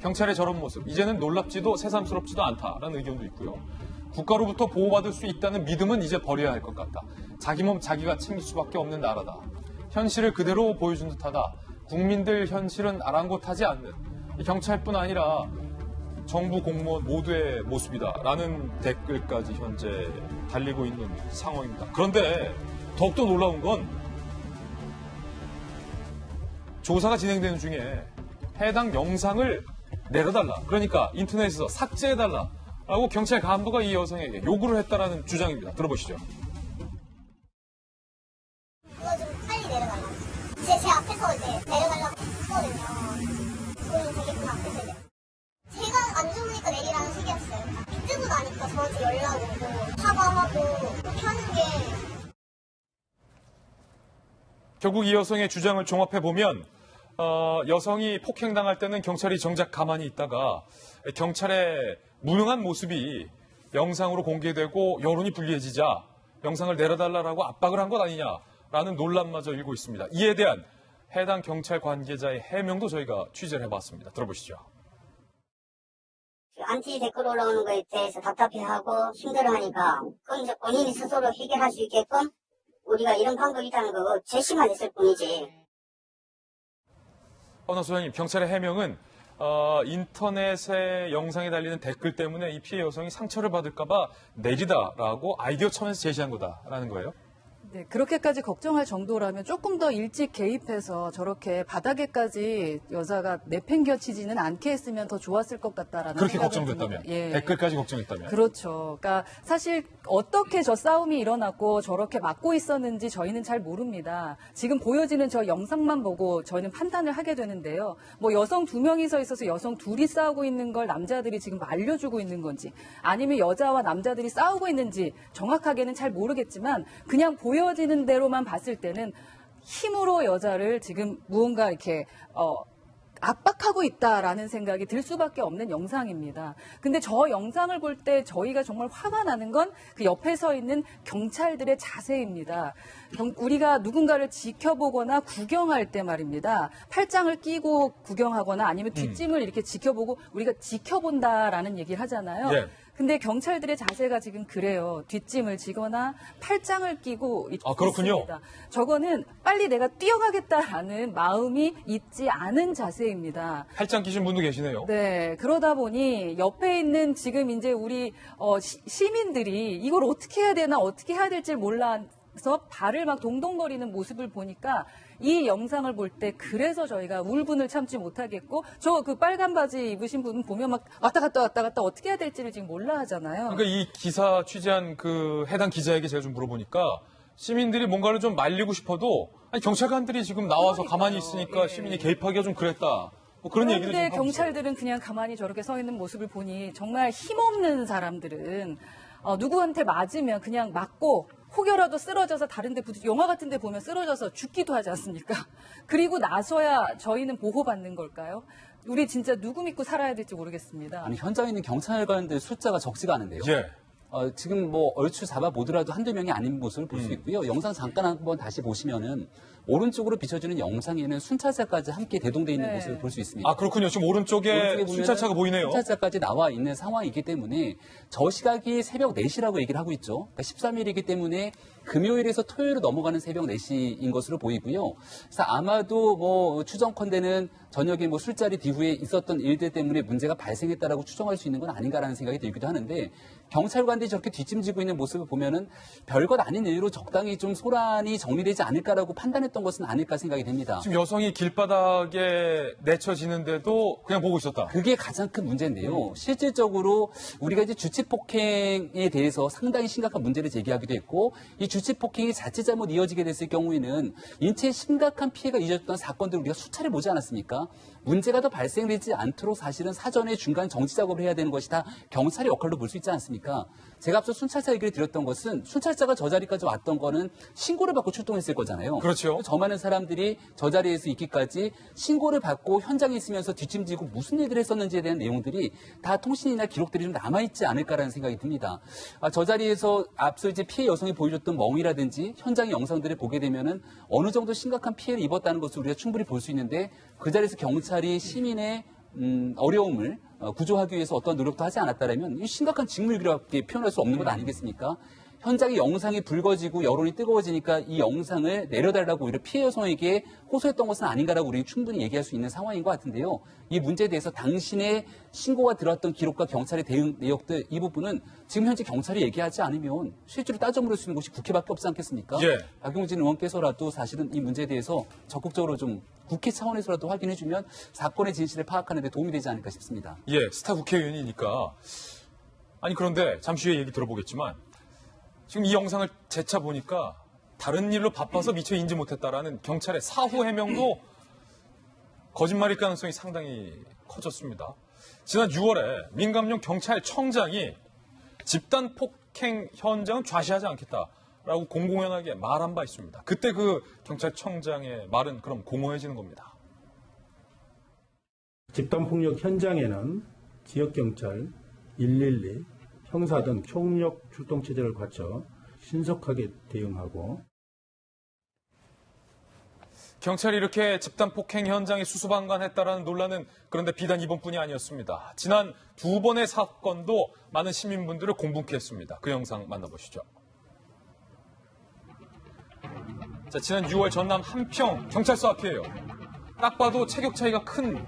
경찰의 저런 모습. 이제는 놀랍지도 새삼스럽지도 않다라는 의견도 있고요. 국가로부터 보호받을 수 있다는 믿음은 이제 버려야 할 것 같다. 자기 몸 자기가 챙길 수밖에 없는 나라다. 현실을 그대로 보여준 듯하다. 국민들 현실은 아랑곳하지 않는 경찰뿐 아니라 정부 공무원 모두의 모습이다라는 댓글까지 현재 달리고 있는 상황입니다. 그런데 더욱더 놀라운 건 조사가 진행되는 중에 해당 영상을 내려달라. 그러니까 인터넷에서 삭제해달라라고 경찰 간부가 이 여성에게 요구를 했다라는 주장입니다. 들어보시죠. 그거 좀 빨리 내려달라. 제 앞에서 이제 내려달라고 했거든요. 그거는 되게 그 앞에서 이제 제가 안 좋으니까 내리라는 식이었어요. 밑으로 나니까 저한테 연락 오고 사과하고 그렇게 하는 게 결국 이 여성의 주장을 종합해보면 여성이 폭행당할 때는 경찰이 정작 가만히 있다가 경찰의 무능한 모습이 영상으로 공개되고 여론이 불리해지자 영상을 내려달라고 압박을 한 것 아니냐라는 논란마저 일고 있습니다. 이에 대한 해당 경찰 관계자의 해명도 저희가 취재를 해봤습니다. 들어보시죠. 안티 댓글 올라오는 거에 대해서 답답해하고 힘들어하니까 그건 이제 본인이 스스로 해결할 수 있게끔 우리가 이런 방법이 있다는 거 제시만 했을 뿐이지. 소장님, 경찰의 해명은 인터넷에 영상에 달리는 댓글 때문에 이 피해 여성이 상처를 받을까봐 내리다라고 아이디어 차원에서 제시한 거다라는 거예요? 네, 그렇게까지 걱정할 정도라면 조금 더 일찍 개입해서 저렇게 바닥에까지 여자가 내팽겨치지는 않게 했으면 더 좋았을 것 같다라는 그렇게 생각이 걱정됐다면? 듭니다. 예. 댓글까지 걱정했다면? 그렇죠. 그러니까 사실 어떻게 저 싸움이 일어났고 저렇게 막고 있었는지 저희는 잘 모릅니다. 지금 보여지는 저 영상만 보고 저희는 판단을 하게 되는데요. 뭐 여성 두 명이 서 있어서 여성 둘이 싸우고 있는 걸 남자들이 지금 알려주고 있는 건지 아니면 여자와 남자들이 싸우고 있는지 정확하게는 잘 모르겠지만 그냥 보여지는 대로만 봤을 때는 힘으로 여자를 지금 무언가 이렇게 압박하고 있다라는 생각이 들 수밖에 없는 영상입니다. 근데 저 영상을 볼 때 저희가 정말 화가 나는 건 그 옆에 서 있는 경찰들의 자세입니다. 우리가 누군가를 지켜보거나 구경할 때 말입니다. 팔짱을 끼고 구경하거나 아니면 뒷짐을 이렇게 지켜보고 우리가 지켜본다라는 얘기를 하잖아요. 예. 근데 경찰들의 자세가 지금 그래요. 뒷짐을 지거나 팔짱을 끼고 그렇군요. 있습니다. 저거는 빨리 내가 뛰어가겠다라는 마음이 있지 않은 자세입니다. 팔짱 끼신 분도 계시네요. 네, 그러다 보니 옆에 있는 지금 이제 우리 시민들이 이걸 어떻게 해야 되나 어떻게 해야 될지 몰라서 발을 막 동동거리는 모습을 보니까 이 영상을 볼 때 그래서 저희가 울분을 참지 못하겠고 저 그 빨간 바지 입으신 분 보면 막 왔다 갔다 어떻게 해야 될지를 지금 몰라 하잖아요. 그러니까 이 기사 취재한 그 해당 기자에게 제가 좀 물어보니까 시민들이 뭔가를 좀 말리고 싶어도 아니 경찰관들이 지금 나와서 가만히 있으니까 시민이 개입하기가 좀 그랬다. 뭐 그런 얘기도 좀 그런데 하고 있어요. 경찰들은 그냥 가만히 저렇게 서 있는 모습을 보니 정말 힘없는 사람들은 누구한테 맞으면 그냥 맞고 혹여라도 쓰러져서 다른 데 영화 같은 데 보면 쓰러져서 죽기도 하지 않습니까? 그리고 나서야 저희는 보호받는 걸까요? 우리 진짜 누구 믿고 살아야 될지 모르겠습니다. 아니, 현장에 있는 경찰관들 숫자가 적지가 않은데요. 예. 지금 뭐 얼추 잡아보더라도 한두 명이 아닌 모습을 볼 수 있고요. 영상 잠깐 한번 다시 보시면은 오른쪽으로 비춰주는 영상에는 순찰차까지 함께 대동되어 있는 네. 모습을 볼 수 있습니다. 아, 그렇군요. 지금 오른쪽에 보면은 순찰차가 보이네요. 순찰차까지 나와 있는 상황이기 때문에 저 시각이 새벽 4시라고 얘기를 하고 있죠. 그러니까 13일이기 때문에 금요일에서 토요일로 넘어가는 새벽 4시인 것으로 보이고요. 그래서 아마도 뭐 추정컨대는 저녁에 뭐 술자리 뒤후에 있었던 일들 때문에 문제가 발생했다라고 추정할 수 있는 건 아닌가라는 생각이 들기도 하는데 경찰관들이 저렇게 뒷짐지고 있는 모습을 보면은 별것 아닌 일로 적당히 좀 소란이 정리되지 않을까라고 판단했던 것은 아닐까 생각이 됩니다. 지금 여성이 길바닥에 내쳐지는데도 그냥 보고 있었다. 그게 가장 큰 문제인데요. 실질적으로 우리가 이제 주치폭행에 대해서 상당히 심각한 문제를 제기하기도 했고 이 주치폭행이 자칫 잘못 이어지게 됐을 경우에는 인체에 심각한 피해가 이어졌던 사건들을 우리가 수차례 보지 않았습니까? 문제가 더 발생되지 않도록 사실은 사전에 중간 정치 작업을 해야 되는 것이 다 경찰의 역할로 볼 수 있지 않습니까? 제가 앞서 순찰차 얘기를 드렸던 것은 순찰차가 저 자리까지 왔던 거는 신고를 받고 출동했을 거잖아요. 그렇죠. 저 많은 사람들이 저 자리에서 있기까지 신고를 받고 현장에 있으면서 뒷짐지고 무슨 일들을 했었는지에 대한 내용들이 다 통신이나 기록들이 좀 남아있지 않을까라는 생각이 듭니다. 저 자리에서 앞서 이제 피해 여성이 보여줬던 멍이라든지 현장의 영상들을 보게 되면은 어느 정도 심각한 피해를 입었다는 것을 우리가 충분히 볼 수 있는데 그 자리에서 경찰이 시민의 어려움을 구조하기 위해서 어떤 노력도 하지 않았다면 심각한 직무유기라고 표현할 수 없는 것 아니겠습니까? 현장의 영상이 불거지고 여론이 뜨거워지니까 이 영상을 내려달라고 오히려 피해 여성에게 호소했던 것은 아닌가라고 우리는 충분히 얘기할 수 있는 상황인 것 같은데요. 이 문제에 대해서 당신의 신고가 들어왔던 기록과 경찰의 대응 내역들 이 부분은 지금 현재 경찰이 얘기하지 않으면 실제로 따져 물을 수 있는 곳이 국회밖에 없지 않겠습니까? 예. 박용진 의원께서라도 사실은 이 문제에 대해서 적극적으로 좀 국회 차원에서라도 확인해주면 사건의 진실을 파악하는 데 도움이 되지 않을까 싶습니다. 예, 스타 국회의원이니까. 아니, 그런데 잠시 후에 얘기 들어보겠지만 지금 이 영상을 재차 보니까 다른 일로 바빠서 미처 인지 못했다라는 경찰의 사후 해명도 거짓말일 가능성이 상당히 커졌습니다. 지난 6월에 민감용 경찰청장이 집단 폭행 현장은 좌시하지 않겠다라고 공공연하게 말한 바 있습니다. 그때 그 경찰청장의 말은 그럼 공허해지는 겁니다. 집단폭력 현장에는 지역경찰, 112, 형사 등 총력 출동 체제를 갖춰 신속하게 대응하고 경찰이 이렇게 집단 폭행 현장에 수수방관했다라는 논란은 그런데 비단 이번뿐이 아니었습니다. 지난 2번의 사건도 많은 시민분들을 공분케 했습니다. 그 영상 만나보시죠. 자, 지난 6월 전남 한평 경찰서 앞이에요. 딱 봐도 체격 차이가 큰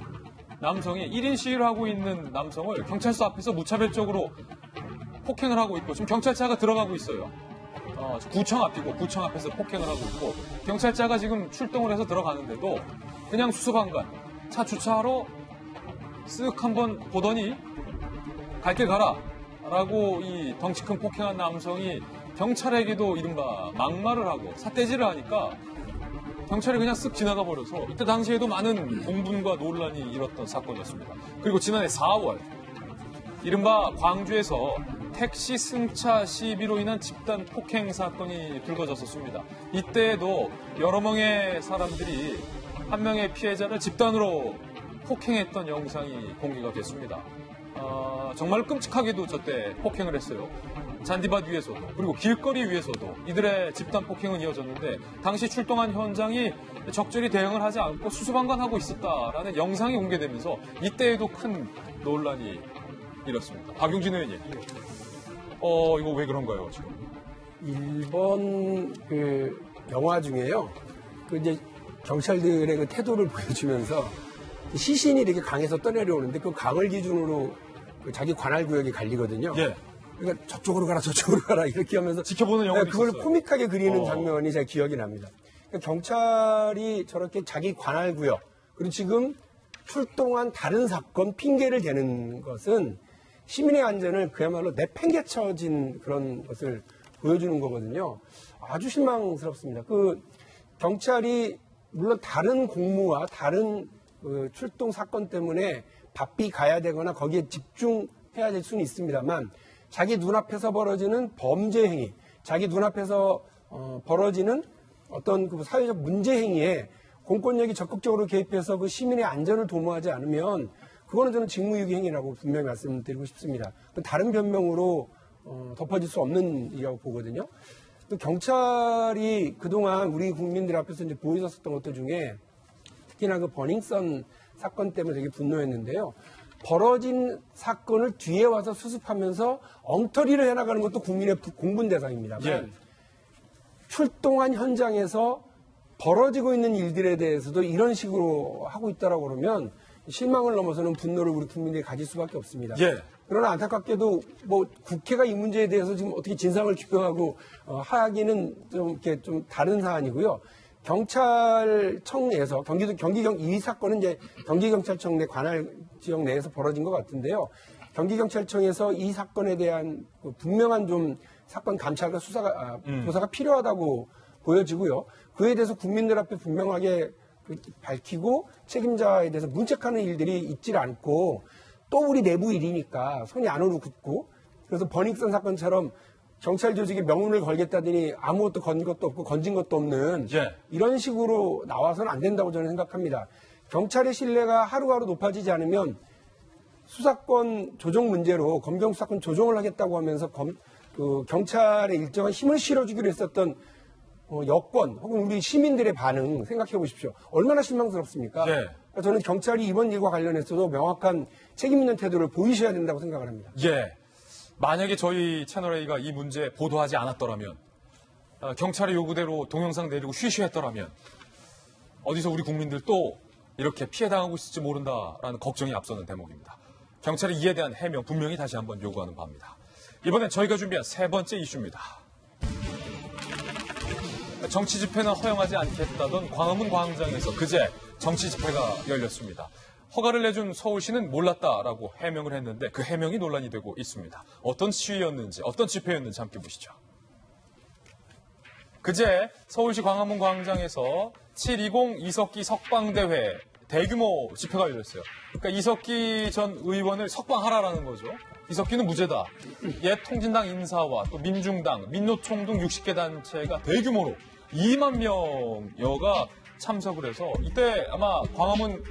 남성이 1인 시위를 하고 있는 남성을 경찰서 앞에서 무차별적으로 폭행을 하고 있고 지금 경찰차가 들어가고 있어요. 구청 앞이고 구청 앞에서 폭행을 하고 있고 경찰차가 지금 출동을 해서 들어가는데도 그냥 수수방관 차 주차하러 쓱 한번 보더니 갈 길 가라 라고 이 덩치 큰 폭행한 남성이 경찰에게도 이른바 막말을 하고 삿대질을 하니까 경찰이 그냥 쓱 지나가 버려서 이때 당시에도 많은 공분과 논란이 일었던 사건이었습니다. 그리고 지난해 4월 이른바 광주에서 택시 승차 시비로 인한 집단 폭행 사건이 불거졌었습니다. 이때에도 여러 명의 사람들이 한 명의 피해자를 집단으로 폭행했던 영상이 공개가 됐습니다. 정말 끔찍하게도 저때 폭행을 했어요. 잔디밭 위에서도 그리고 길거리 위에서도 이들의 집단 폭행은 이어졌는데 당시 출동한 현장이 적절히 대응을 하지 않고 수수방관하고 있었다라는 영상이 공개되면서 이때에도 큰 논란이 일었습니다. 박용진 의원님, 이거 왜 그런가요 지금? 일본 그 영화 중에요. 그 이제 경찰들의 그 태도를 보여주면서 시신이 이렇게 강에서 떠내려오는데 그 강을 기준으로 그 자기 관할 구역이 갈리거든요. 예. 그러니까 저쪽으로 가라 이렇게 하면서 지켜보는 영화도 그걸 있었어요. 코믹하게 그리는 장면이 제 기억이 납니다. 그러니까 경찰이 저렇게 자기 관할 구역, 그리고 지금 출동한 다른 사건 핑계를 대는 것은 시민의 안전을 그야말로 내팽개쳐진 그런 것을 보여주는 거거든요. 아주 실망스럽습니다. 그 경찰이 물론 다른 공무와 다른 그 출동 사건 때문에 바삐 가야 되거나 거기에 집중해야 될 수는 있습니다만 자기 눈앞에서 벌어지는 범죄 행위, 자기 눈앞에서 벌어지는 어떤 그 사회적 문제 행위에 공권력이 적극적으로 개입해서 그 시민의 안전을 도모하지 않으면 그거는 저는 직무유기 행위라고 분명히 말씀드리고 싶습니다. 다른 변명으로 덮어질 수 없는 일이라고 보거든요. 또 경찰이 그동안 우리 국민들 앞에서 이제 보여줬었던 것들 중에 특히나 그 버닝썬 사건 때문에 되게 분노했는데요. 벌어진 사건을 뒤에 와서 수습하면서 엉터리를 해나가는 것도 국민의 공분 대상입니다만 예. 출동한 현장에서 벌어지고 있는 일들에 대해서도 이런 식으로 하고 있다라고 그러면 실망을 넘어서는 분노를 우리 국민들이 가질 수밖에 없습니다. 예. 그러나 안타깝게도 뭐 국회가 이 문제에 대해서 지금 어떻게 진상을 규명하고 하기는 좀 이렇게 좀 다른 사안이고요. 경찰청 내에서 이 사건은 이제 경기경찰청 내 관할 지역 내에서 벌어진 것 같은데요. 경기경찰청에서 이 사건에 대한 분명한 좀 사건 감찰과 조사가 필요하다고 보여지고요. 그에 대해서 국민들 앞에 분명하게 밝히고 책임자에 대해서 문책하는 일들이 있질 않고 또 우리 내부 일이니까 손이 안으로 굳고 그래서 버닝썬 사건처럼 경찰 조직에 명운을 걸겠다더니 아무것도 건 것도 없고 건진 것도 없는 예. 이런 식으로 나와서는 안 된다고 저는 생각합니다. 경찰의 신뢰가 하루하루 높아지지 않으면 수사권 조정 문제로 검경 수사권 조정을 하겠다고 하면서 경찰에 일정한 힘을 실어주기로 했었던 여권 혹은 우리 시민들의 반응 생각해 보십시오. 얼마나 실망스럽습니까? 예. 그러니까 저는 경찰이 이번 일과 관련해서도 명확한 책임 있는 태도를 보이셔야 된다고 생각을 합니다. 예. 만약에 저희 채널A가 이 문제 보도하지 않았더라면, 경찰의 요구대로 동영상 내리고 쉬쉬했더라면, 어디서 우리 국민들 또 이렇게 피해당하고 있을지 모른다라는 걱정이 앞서는 대목입니다. 경찰이 이에 대한 해명 분명히 다시 한번 요구하는 바입니다. 이번엔 저희가 준비한 세 번째 이슈입니다. 정치 집회는 허용하지 않겠다던 광화문 광장에서 그제 정치 집회가 열렸습니다. 허가를 내준 서울시는 몰랐다라고 해명을 했는데 그 해명이 논란이 되고 있습니다. 어떤 시위였는지, 어떤 집회였는지 함께 보시죠. 그제 서울시 광화문 광장에서 720 이석기 석방대회 대규모 집회가 열렸어요. 그러니까 이석기 전 의원을 석방하라라는 거죠. 이석기는 무죄다. 옛 통진당 인사와 또 민중당, 민노총 등 60개 단체가 대규모로 2만 명여가 참석을 해서 이때 아마 광화문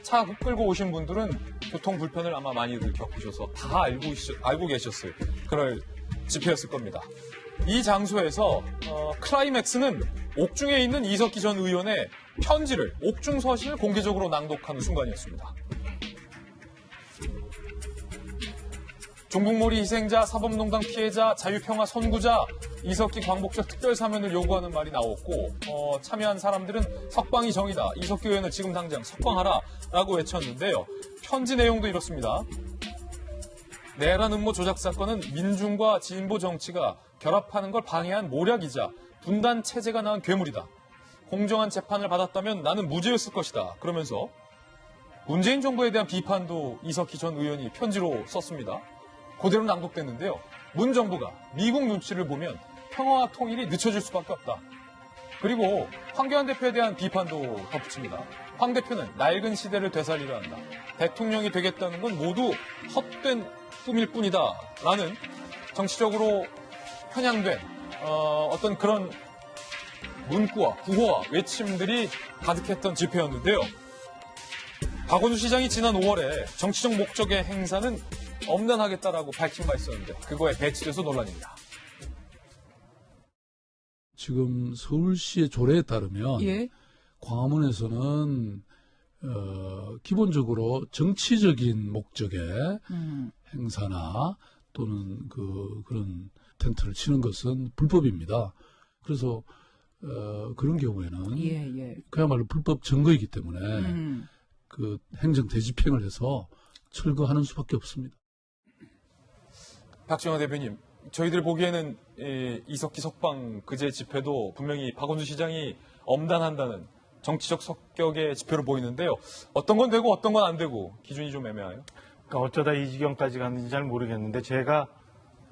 차 끌고 오신 분들은 교통 불편을 아마 많이들 겪으셔서 다 알고 계셨을 그럴 집회였을 겁니다. 이 장소에서 클라이맥스는 옥중에 있는 이석기 전 의원의 편지를, 옥중 서신을 공개적으로 낭독하는 순간이었습니다. 종북몰이 희생자, 사법농단 피해자, 자유평화 선구자, 이석기 광복절 특별사면을 요구하는 말이 나왔고 참여한 사람들은 석방이 정의다. 이석기 의원을 지금 당장 석방하라라고 외쳤는데요. 편지 내용도 이렇습니다. 내란 음모 조작 사건은 민중과 진보 정치가 결합하는 걸 방해한 모략이자 분단 체제가 낳은 괴물이다. 공정한 재판을 받았다면 나는 무죄였을 것이다. 그러면서 문재인 정부에 대한 비판도 이석기 전 의원이 편지로 썼습니다. 그대로 낭독됐는데요. 문 정부가 미국 눈치를 보면 평화와 통일이 늦춰질 수밖에 없다. 그리고 황교안 대표에 대한 비판도 덧붙입니다. 황 대표는 낡은 시대를 되살리려 한다. 대통령이 되겠다는 건 모두 헛된 꿈일 뿐이다. 라는 정치적으로 편향된 어떤 그런 문구와 구호와 외침들이 가득했던 집회였는데요. 박원순 시장이 지난 5월에 정치적 목적의 행사는 엄단하겠다라고 밝힌 바 있었는데 그거에 배치돼서 논란입니다. 지금 서울시의 조례에 따르면 예? 광화문에서는 기본적으로 정치적인 목적의 행사나 또는 그런 텐트를 치는 것은 불법입니다. 그래서 그런 경우에는 그야말로 불법 증거이기 때문에 그 행정 대집행을 해서 철거하는 수밖에 없습니다. 박정화 대표님, 저희들 보기에는 이석기 석방 그제 집회도 분명히 박원순 시장이 엄단한다는 정치적 성격의 지표로 보이는데요. 어떤 건 되고 어떤 건 안 되고 기준이 좀 애매해요. 그러니까 어쩌다 이 지경까지 갔는지 잘 모르겠는데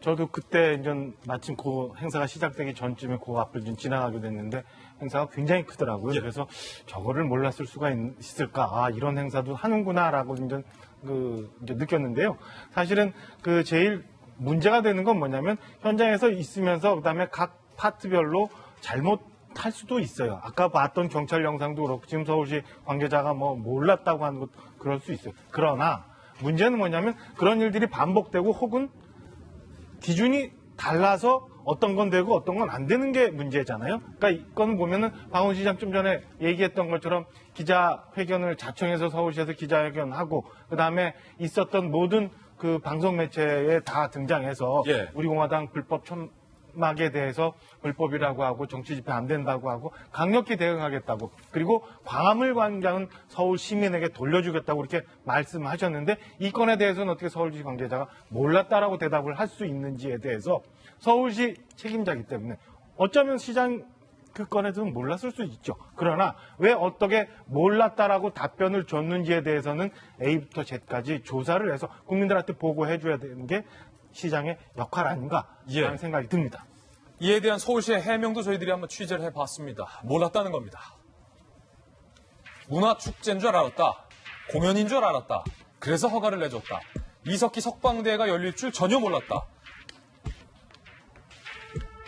저도 그때 이제 마침 그 행사가 시작되기 전쯤에 그 앞을 좀 지나가게 됐는데 행사가 굉장히 크더라고요. 예. 그래서 저거를 몰랐을 수가 있을까? 아, 이런 행사도 하는구나라고 이제 느꼈는데요. 사실은 제일 문제가 되는 건 뭐냐면 현장에서 있으면서 그다음에 각 파트별로 잘못할 수도 있어요. 아까 봤던 경찰 영상도 그렇고 지금 서울시 관계자가 몰랐다고 하는 것도 그럴 수 있어요. 그러나 문제는 뭐냐면 그런 일들이 반복되고 혹은 기준이 달라서 어떤 건 되고 어떤 건 안 되는 게 문제잖아요. 그러니까 이거는 보면은 박원 시장 좀 전에 얘기했던 것처럼 기자회견을 자청해서 서울시에서 기자회견하고 그다음에 있었던 모든 그 방송 매체에 다 등장해서 예. 우리 공화당 불법 천막에 대해서 불법이라고 하고 정치 집회 안 된다고 하고 강력히 대응하겠다고 그리고 광화문 광장은 서울 시민에게 돌려주겠다고 이렇게 말씀하셨는데 이 건에 대해서는 어떻게 서울시 관계자가 몰랐다라고 대답을 할 수 있는지에 대해서 서울시 책임자이기 때문에 어쩌면 시장 그 건에서는 몰랐을 수 있죠. 그러나 왜 어떻게 몰랐다라고 답변을 줬는지에 대해서는 A부터 Z까지 조사를 해서 국민들한테 보고해 줘야 되는 게 시장의 역할 아닌가라는 생각이 듭니다. 이에 대한 서울시의 해명도 저희들이 한번 취재를 해봤습니다. 몰랐다는 겁니다. 문화축제인 줄 알았다. 공연인 줄 알았다. 그래서 허가를 내줬다. 이석기 석방대회가 열릴 줄 전혀 몰랐다.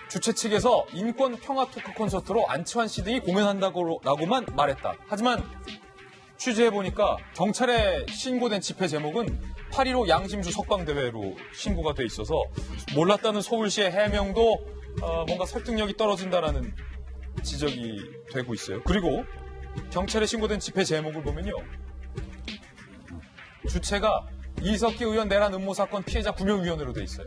주최 측에서 인권 평화 토크 콘서트로 안치환 씨 등이 공연한다고만 말했다. 하지만 취재해보니까 경찰에 신고된 집회 제목은 8.15 양심주 석방대회로 신고가 돼 있어서 몰랐다는 서울시의 해명도 뭔가 설득력이 떨어진다라는 지적이 되고 있어요. 그리고 경찰에 신고된 집회 제목을 보면요. 주체가 이석기 의원 내란 음모 사건 피해자 구명위원회로 돼 있어요.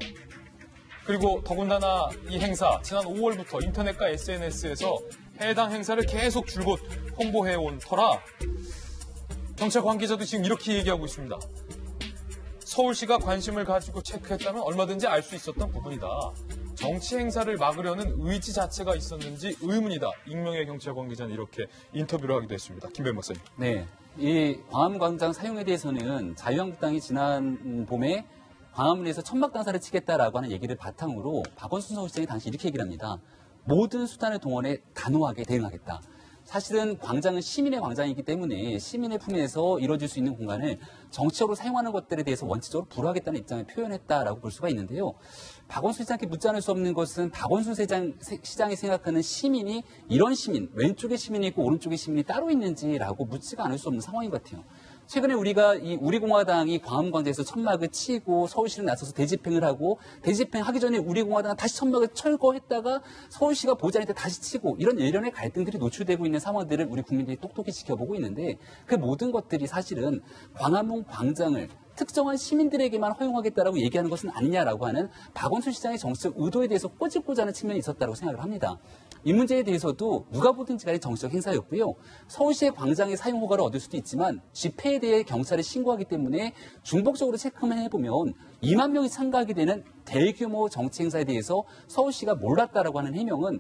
그리고 더군다나 이 행사 지난 5월부터 인터넷과 SNS에서 해당 행사를 계속 줄곧 홍보해온 터라 경찰 관계자도 지금 이렇게 얘기하고 있습니다. 서울시가 관심을 가지고 체크했다면 얼마든지 알 수 있었던 부분이다. 정치 행사를 막으려는 의지 자체가 있었는지 의문이다. 익명의 경찰 관계자는 이렇게 인터뷰를 하기도 했습니다. 김弁박사님. 네, 이 광화문 광장 사용에 대해서는 자유한국당이 지난 봄에 광화문에서 천막당사를 치겠다라고 하는 얘기를 바탕으로 박원순 서울시장이 당시 이렇게 얘기를 합니다. 모든 수단을 동원해 단호하게 대응하겠다. 사실은 광장은 시민의 광장이기 때문에 시민의 품에서 이루어질 수 있는 공간을 정치적으로 사용하는 것들에 대해서 원칙적으로 불허하겠다는 입장을 표현했다라고 볼 수가 있는데요. 박원순 시장께 묻지 않을 수 없는 것은 박원순 시장이 생각하는 시민이 이런 시민, 왼쪽에 시민이 있고 오른쪽에 시민이 따로 있는지라고 묻지가 않을 수 없는 상황인 것 같아요. 최근에 우리가 이 우리공화당이 광화문 광장에서 천막을 치고 서울시를 나서서 대집행을 하고 대집행하기 전에 우리공화당은 다시 천막을 철거했다가 서울시가 보지 않을 때 다시 치고 이런 일련의 갈등들이 노출되고 있는 상황들을 우리 국민들이 똑똑히 지켜보고 있는데 그 모든 것들이 사실은 광화문 광장을 특정한 시민들에게만 허용하겠다라고 얘기하는 것은 아니냐라고 하는 박원순 시장의 정치적 의도에 대해서 꼬집고자 치면이 있었다고 생각을 합니다. 이 문제에 대해서도 누가 보든지 간에 정치적 행사였고요. 서울시의 광장의 사용 허가를 얻을 수도 있지만 집회에 대해 경찰에 신고하기 때문에 중복적으로 체크만 해보면 2만 명이 참가하게 되는 대규모 정치 행사에 대해서 서울시가 몰랐다라고 하는 해명은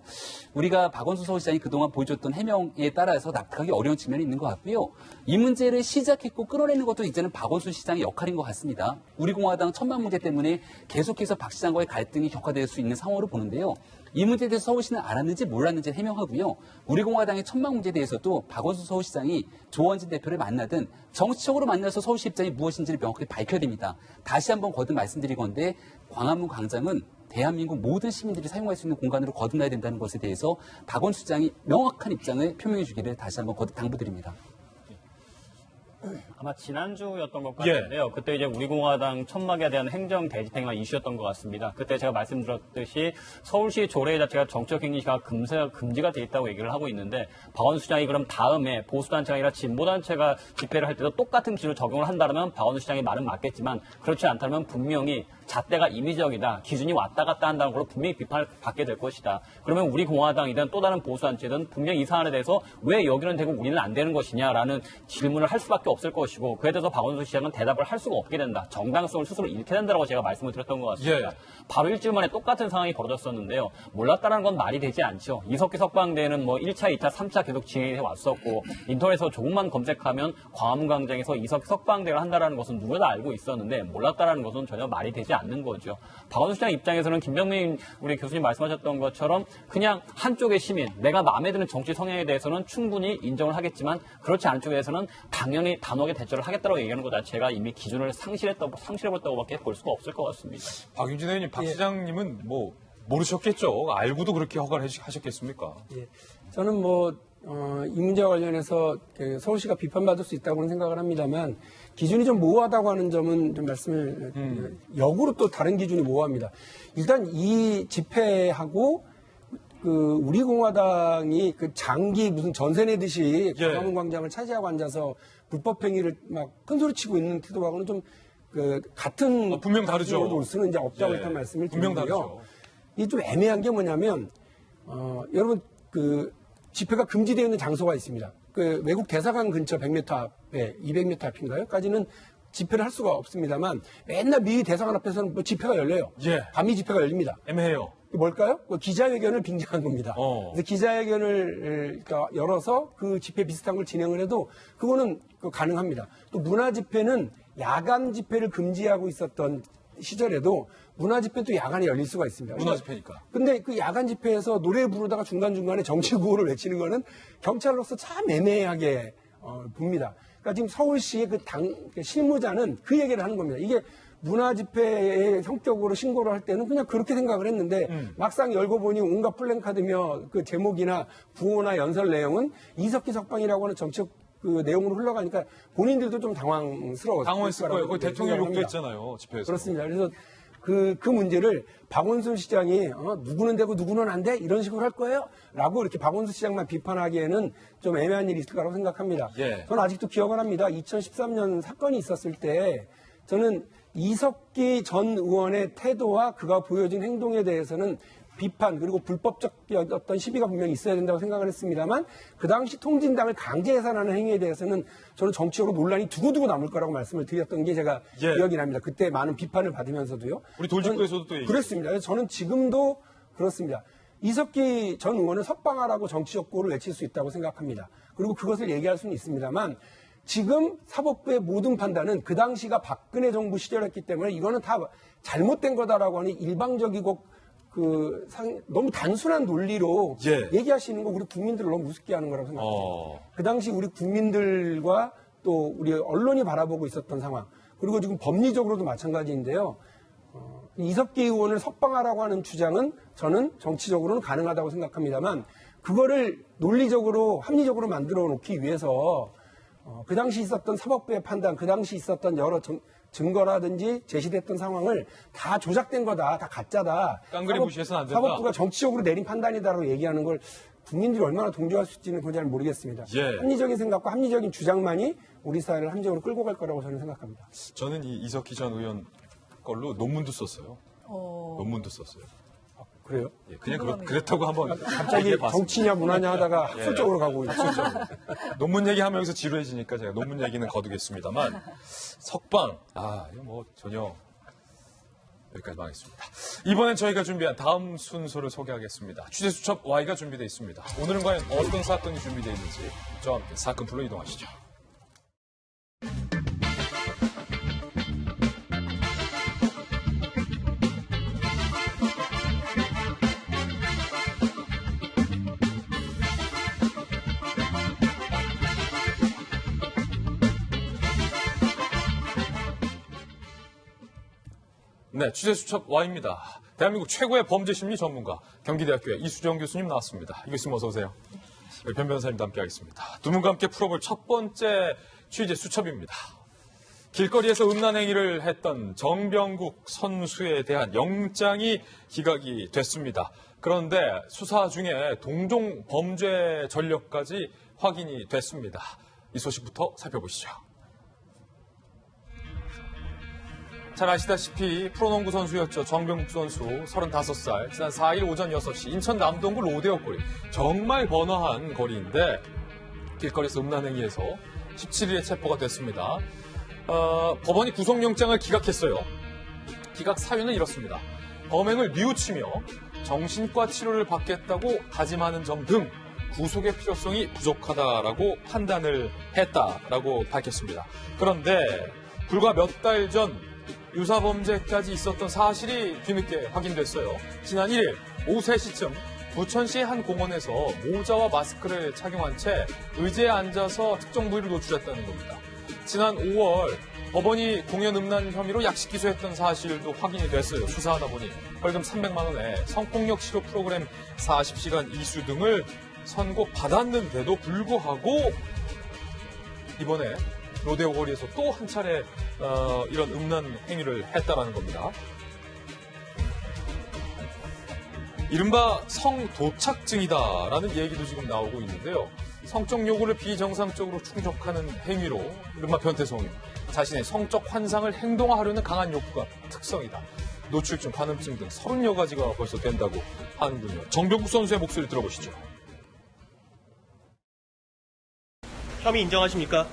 우리가 박원순 서울시장이 그동안 보여줬던 해명에 따라서 납득하기 어려운 측면이 있는 것 같고요. 이 문제를 시작했고 끌어내는 것도 이제는 박원순 시장의 역할인 것 같습니다. 우리공화당 천막 문제 때문에 계속해서 박 시장과의 갈등이 격화될 수 있는 상황으로 보는데요. 이 문제에 대해서 서울시는 알았는지 몰랐는지 해명하고요. 우리공화당의 천막 문제에 대해서도 박원순 서울시장이 조원진 대표를 만나든 정치적으로 만나서 서울시 입장이 무엇인지를 명확히 밝혀야 됩니다. 다시 한번 거듭 말씀드리건데 광화문 광장은 대한민국 모든 시민들이 사용할 수 있는 공간으로 거듭나야 된다는 것에 대해서 박원순 시장이 명확한 입장을 표명해 주기를 다시 한번 거듭 당부드립니다. 아마 지난주였던 것 같은데요. 그때 이제 우리공화당 천막에 대한 행정 대집행이 이슈였던 것 같습니다. 그때 제가 말씀드렸듯이 서울시 조례 자체가 정치적 행위가 금지가 돼 있다고 얘기를 하고 있는데 박원순 시장이 그럼 다음에 보수단체가 아니라 진보단체가 집회를 할 때도 똑같은 기준을 적용을 한다면 박원순 시장의 말은 맞겠지만 그렇지 않다면 분명히 잣대가 임의적이다. 기준이 왔다 갔다 한다는 걸로 분명히 비판을 받게 될 것이다. 그러면 우리 공화당이든 또 다른 보수단체든 분명히 이 사안에 대해서 왜 여기는 되고 우리는 안 되는 것이냐라는 질문을 할 수밖에 없을 것이고 그에 대해서 박원순 시장은 대답을 할 수가 없게 된다. 정당성을 스스로 잃게 된다고 제가 말씀을 드렸던 것 같습니다. 바로 일주일 만에 똑같은 상황이 벌어졌었는데요. 몰랐다는 건 말이 되지 않죠. 이석기 석방대회는 뭐 1차, 2차, 3차 계속 진행해 왔었고 인터넷에서 조금만 검색하면 광화문 광장에서 이석기 석방대회를 한다는 것은 누구나 다 알고 있었는데 몰랐다라는 것은 전혀 말이 되지 않는 거죠. 박원순 시장 입장에서는 김병민 우리 교수님 말씀하셨던 것처럼 그냥 한쪽의 시민, 내가 마음에 드는 정치 성향에 대해서는 충분히 인정을 하겠지만 그렇지 않은 쪽에서는 당연히 단호하게 대처를 하겠다고 얘기하는 것 자체가 이미 기준을 상실해버렸다고밖에 볼 수가 없을 것 같습니다. 박윤진 의원님, 박 시장님은 뭐 모르셨겠죠. 알고도 그렇게 허가를 하셨겠습니까? 예. 저는 이 문제와 관련해서 서울시가 비판받을 수 있다고는 생각을 합니다만 기준이 좀 모호하다고 하는 점은 좀 말씀을 역으로 또 다른 기준이 모호합니다. 일단 이 집회하고 우리 공화당이 장기 무슨 전세 내듯이 광화문 광장을 차지하고 앉아서 불법 행위를 막 큰소리치고 있는 태도하고는 좀 같은 분명 다르죠. 올 수는 이제 없다고 일단 말씀을 드리고요. 이게 좀 애매한 게 뭐냐면 여러분 집회가 금지되어 있는 장소가 있습니다. 외국 대사관 근처 100m 앞에 200m 앞인가요?까지는 집회를 할 수가 없습니다만 맨날 미 대사관 앞에서는 뭐 집회가 열려요. 밤이 집회가 열립니다. 애매해요. 뭘까요? 기자회견을 빙자한 겁니다. 그래서 기자회견을 열어서 그 집회 비슷한 걸 진행을 해도 그거는 가능합니다. 또 문화 집회는 야간 집회를 금지하고 있었던 시절에도 문화 집회도 야간에 열릴 수가 있습니다. 문화 집회니까. 근데 그 야간 집회에서 노래 부르다가 중간중간에 정치 구호를 외치는 거는 경찰로서 참 애매하게 봅니다. 그러니까 지금 서울시의 실무자는 그 얘기를 하는 겁니다. 이게 문화 집회의 성격으로 신고를 할 때는 그냥 그렇게 생각을 했는데 막상 열고 보니 온갖 플랜카드며 그 제목이나 구호나 연설 내용은 이석기 석방이라고 하는 정책 내용으로 흘러가니까 본인들도 좀 당황스러웠어요. 당황했을 거예요. 그 대통령 욕도 했잖아요. 집회에서. 그렇습니다. 그래서 그 문제를 박원순 시장이 누구는 되고 누구는 안 돼? 이런 식으로 할 거예요? 라고 이렇게 박원순 시장만 비판하기에는 좀 애매한 일이 있을 거라고 생각합니다. 저는 아직도 기억을 합니다. 2013년 사건이 있었을 때 저는 이석기 전 의원의 태도와 그가 보여준 행동에 대해서는 비판 그리고 불법적 어떤 시비가 분명히 있어야 된다고 생각을 했습니다만 그 당시 통진당을 강제 해산하는 행위에 대해서는 저는 정치적으로 논란이 두고두고 남을 거라고 말씀을 드렸던 게 제가 기억이 납니다. 그때 많은 비판을 받으면서도요. 우리 돌직구에서도 또 그랬습니다. 그래서 저는 지금도 그렇습니다. 이석기 전 의원은 석방하라고 정치적 구호를 외칠 수 있다고 생각합니다. 그리고 그것을 얘기할 수는 있습니다만 지금 사법부의 모든 판단은 그 당시가 박근혜 정부 시절이었기 때문에 이거는 다 잘못된 거다라고 하는 일방적이고 너무 단순한 논리로 얘기하시는 거 우리 국민들을 너무 우습게 하는 거라고 생각합니다. 그 당시 우리 국민들과 또 우리 언론이 바라보고 있었던 상황 그리고 지금 법리적으로도 마찬가지인데요. 이석기 의원을 석방하라고 하는 주장은 저는 정치적으로는 가능하다고 생각합니다만 그거를 논리적으로 합리적으로 만들어 놓기 위해서 그 당시 있었던 사법부의 판단, 그 당시 있었던 여러 증거라든지 제시됐던 상황을 다 조작된 거다, 다 가짜다. 깡그리 무시해서는 안 된다. 사법부가 정치적으로 내린 판단이다라고 얘기하는 걸 국민들이 얼마나 동조할 수 있지는 그건 잘 모르겠습니다. 합리적인 생각과 합리적인 주장만이 우리 사회를 합리적으로 끌고 갈 거라고 저는 생각합니다. 저는 이 이석기 전 의원 걸로 논문도 썼어요. 논문도 썼어요. 그래요? 그냥 그렇다고 한번 갑자기 정치냐 문화냐 하다가 학술적으로 가고 있죠. 논문 얘기하면 여기서 지루해지니까 제가 논문 얘기는 거두겠습니다만 석방 이거 뭐 전혀 여기까지만 하겠습니다. 이번엔 저희가 준비한 다음 순서를 소개하겠습니다. 취재수첩 Y가 준비되어 있습니다. 오늘은 과연 어떤 사건이 준비되어 있는지 저와 함께 사건풀로 이동하시죠. 네, 취재수첩 Y입니다. 대한민국 최고의 범죄심리 전문가 경기대학교의 이수정 교수님 나왔습니다. 이 교수님 어서 오세요. 변 변호사님도 함께하겠습니다. 두 분과 함께 풀어볼 첫 번째 취재수첩입니다. 길거리에서 음란행위를 했던 정병국 선수에 대한 영장이 기각이 됐습니다. 그런데 수사 중에 동종 범죄 전력까지 확인이 됐습니다. 이 소식부터 살펴보시죠. 잘 아시다시피 프로농구 선수였죠. 정병국 선수 35살. 지난 4일 오전 6시 인천 남동구 로데오 거리. 정말 번화한 거리인데 길거리에서 음란행위에서 17일에 체포가 됐습니다. 법원이 구속영장을 기각했어요. 기각 사유는 이렇습니다. 범행을 뉘우치며 정신과 치료를 받겠다고 다짐하는 점 등 구속의 필요성이 부족하다라고 판단을 했다라고 밝혔습니다. 그런데 불과 몇 달 전 유사범죄까지 있었던 사실이 뒤늦게 확인됐어요. 지난 1일 오후 3시쯤 부천시의 한 공원에서 모자와 마스크를 착용한 채 의자에 앉아서 특정 부위를 노출했다는 겁니다. 지난 5월 법원이 공연 음란 혐의로 약식 기소했던 사실도 확인이 됐어요. 수사하다 보니 벌금 300만 원에 성폭력 치료 프로그램 40시간 이수 등을 선고받았는데도 불구하고 이번에 로데오 거리에서 또 한 차례 이런 음란 행위를 했다라는 겁니다. 이른바 성도착증이다라는 얘기도 지금 나오고 있는데요. 성적 요구를 비정상적으로 충족하는 행위로 이른바 변태성이 자신의 성적 환상을 행동화하려는 강한 욕구가 특성이다. 노출증, 관음증 등 30여 가지가 벌써 된다고 하는군요. 정병국 선수의 목소리 들어보시죠. 혐의 인정하십니까?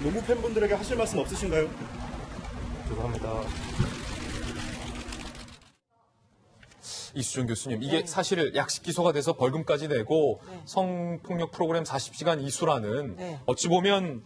농구 팬분들에게 하실 말씀 없으신가요? 죄송합니다. 이수정 교수님, 이게 사실 약식 기소가 돼서 벌금까지 내고 성폭력 프로그램 40시간 이수라는 어찌 보면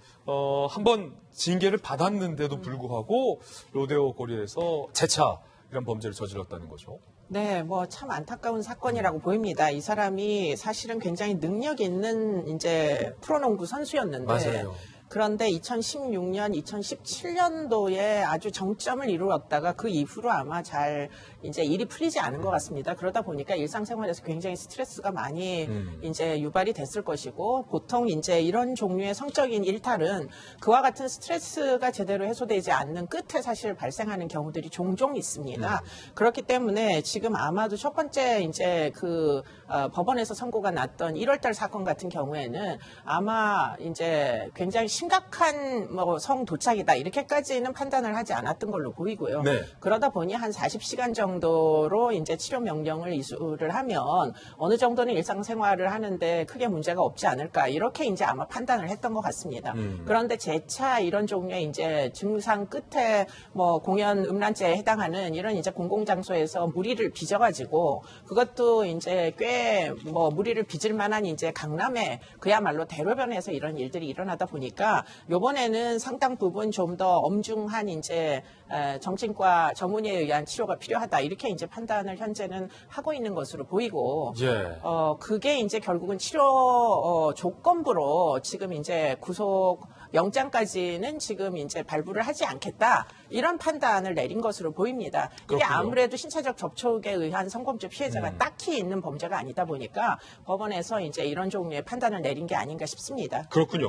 한번 징계를 받았는데도 불구하고 로데오 거리에서 재차 이런 범죄를 저질렀다는 거죠. 네, 뭐 참 안타까운 사건이라고 보입니다. 이 사람이 사실은 굉장히 능력 있는 이제 프로농구 선수였는데 맞아요. 그런데 2016년, 2017년도에 아주 정점을 이루었다가 그 이후로 아마 잘 이제 일이 풀리지 않은 것 같습니다. 그러다 보니까 일상생활에서 굉장히 스트레스가 많이 이제 유발이 됐을 것이고 보통 이제 이런 종류의 성적인 일탈은 그와 같은 스트레스가 제대로 해소되지 않는 끝에 사실 발생하는 경우들이 종종 있습니다. 그렇기 때문에 지금 아마도 첫 번째 이제 그 법원에서 선고가 났던 1월달 사건 같은 경우에는 아마 이제 굉장히 심각한 뭐 성도착이다 이렇게까지는 판단을 하지 않았던 걸로 보이고요. 네. 그러다 보니 한 40시간 정도로 이제 치료 명령을 이수를 하면 어느 정도는 일상생활을 하는데 크게 문제가 없지 않을까 이렇게 이제 아마 판단을 했던 것 같습니다. 그런데 재차 이런 종류의 이제 증상 끝에 뭐 공연 음란죄에 해당하는 이런 이제 공공장소에서 무리를 빚어가지고 그것도 이제 꽤 뭐 무리를 빚을 만한 이제 강남에 그야말로 대로변에서 이런 일들이 일어나다 보니까 요번에는 상당 부분 좀 더 엄중한 이제 정신과 전문의에 의한 치료가 필요하다 이렇게 이제 판단을 현재는 하고 있는 것으로 보이고 그게 이제 결국은 치료 조건부로 지금 이제 구속 영장까지는 지금 이제 발부를 하지 않겠다 이런 판단을 내린 것으로 보입니다. 이게 그렇군요. 아무래도 신체적 접촉에 의한 성범죄 피해자가 딱히 있는 범죄가 아니다 보니까 법원에서 이제 이런 종류의 판단을 내린 게 아닌가 싶습니다. 그렇군요.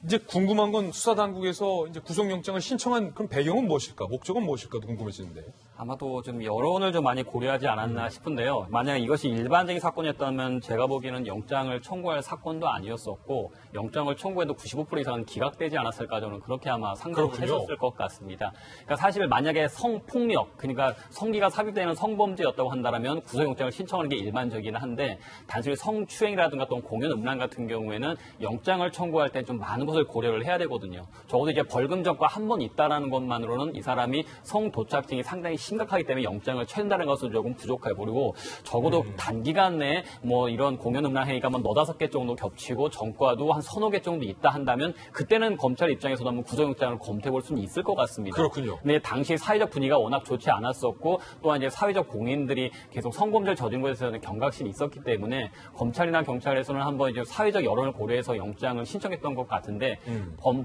이제 궁금한 건 수사당국에서 이제 구속영장을 신청한 그럼 배경은 무엇일까? 목적은 무엇일까도 궁금해지는데. 아마도 좀 여론을 좀 많이 고려하지 않았나 싶은데요. 만약 이것이 일반적인 사건이었다면 제가 보기에는 영장을 청구할 사건도 아니었었고 영장을 청구해도 95% 이상은 기각되지 않았을까 저는 그렇게 아마 상상을 했었을 것 같습니다. 그러니까 사실 만약에 성폭력, 그러니까 성기가 삽입되는 성범죄였다고 한다면 구속영장을 신청하는 게 일반적이긴 한데 단순히 성추행이라든가 또 공연 음란 같은 경우에는 영장을 청구할 때 좀 많은 것을 고려를 해야 되거든요. 적어도 이제 벌금 전과 한 번 있다라는 것만으로는 이 사람이 성도착증이 상당히 심각하기 때문에 영장을 쳐낸다는 것은 조금 부족해 보이고 적어도 단기간 내에 뭐 이런 공연 음란 행위가 뭐 4-5개 정도 겹치고 전과도 한 3-4개 정도 있다 한다면 그때는 검찰 입장에서도 한번 구속영장을 검토해 볼 수는 있을 것 같습니다. 그렇군요. 근데 당시 사회적 분위기가 워낙 좋지 않았었고 또한 이제 사회적 공인들이 계속 성범죄를 저지른 것에 대해서는 경각심이 있었기 때문에 검찰이나 경찰에서는 한번 이제 사회적 여론을 고려해서 영장을 신청했던 것 같은데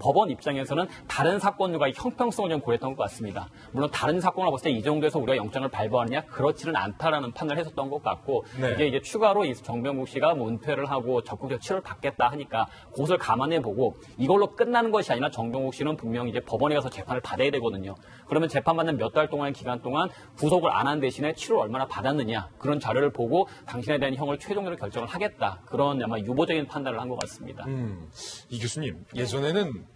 법원 입장에서는 다른 사건과 형평성을 좀 고려했던 것 같습니다. 물론 다른 사건을 봤을 때 이 정도에서 우리가 영장을 발부하느냐 그렇지는 않다라는 판단을 했었던 것 같고 이제 추가로 이 정병국 씨가 뭐 은퇴를 하고 적극적 치료를 받겠다 하니까 그것을 감안해 보고 이걸로 끝나는 것이 아니라 정병국 씨는 분명히 이제 법원에 가서 재판을 받아야 되거든요. 그러면 재판받는 몇 달 동안의 기간 동안 구속을 안 한 대신에 치료를 얼마나 받았느냐 그런 자료를 보고 당신에 대한 형을 최종적으로 결정을 하겠다 그런 아마 유보적인 판단을 한 것 같습니다. 이 교수님 예전에는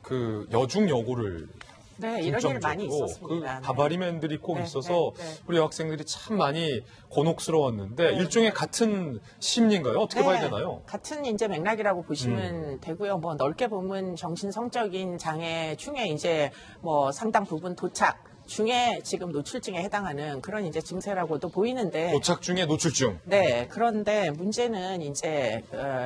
그 여중 여고를 네, 이런 일 많이 중점적으로. 있었습니다. 그 바바리맨들이 꼭 네, 있어서 네, 네. 우리 여학생들이 참 많이 곤혹스러웠는데 일종의 같은 심리인가요? 어떻게 봐야 되나요? 같은 이제 맥락이라고 보시면 되고요. 뭐 넓게 보면 정신성적인 장애 중에 이제 뭐 상당 부분 도착 중에 지금 노출증에 해당하는 그런 이제 증세라고도 보이는데 도착 중에 노출증. 네, 그런데 문제는 이제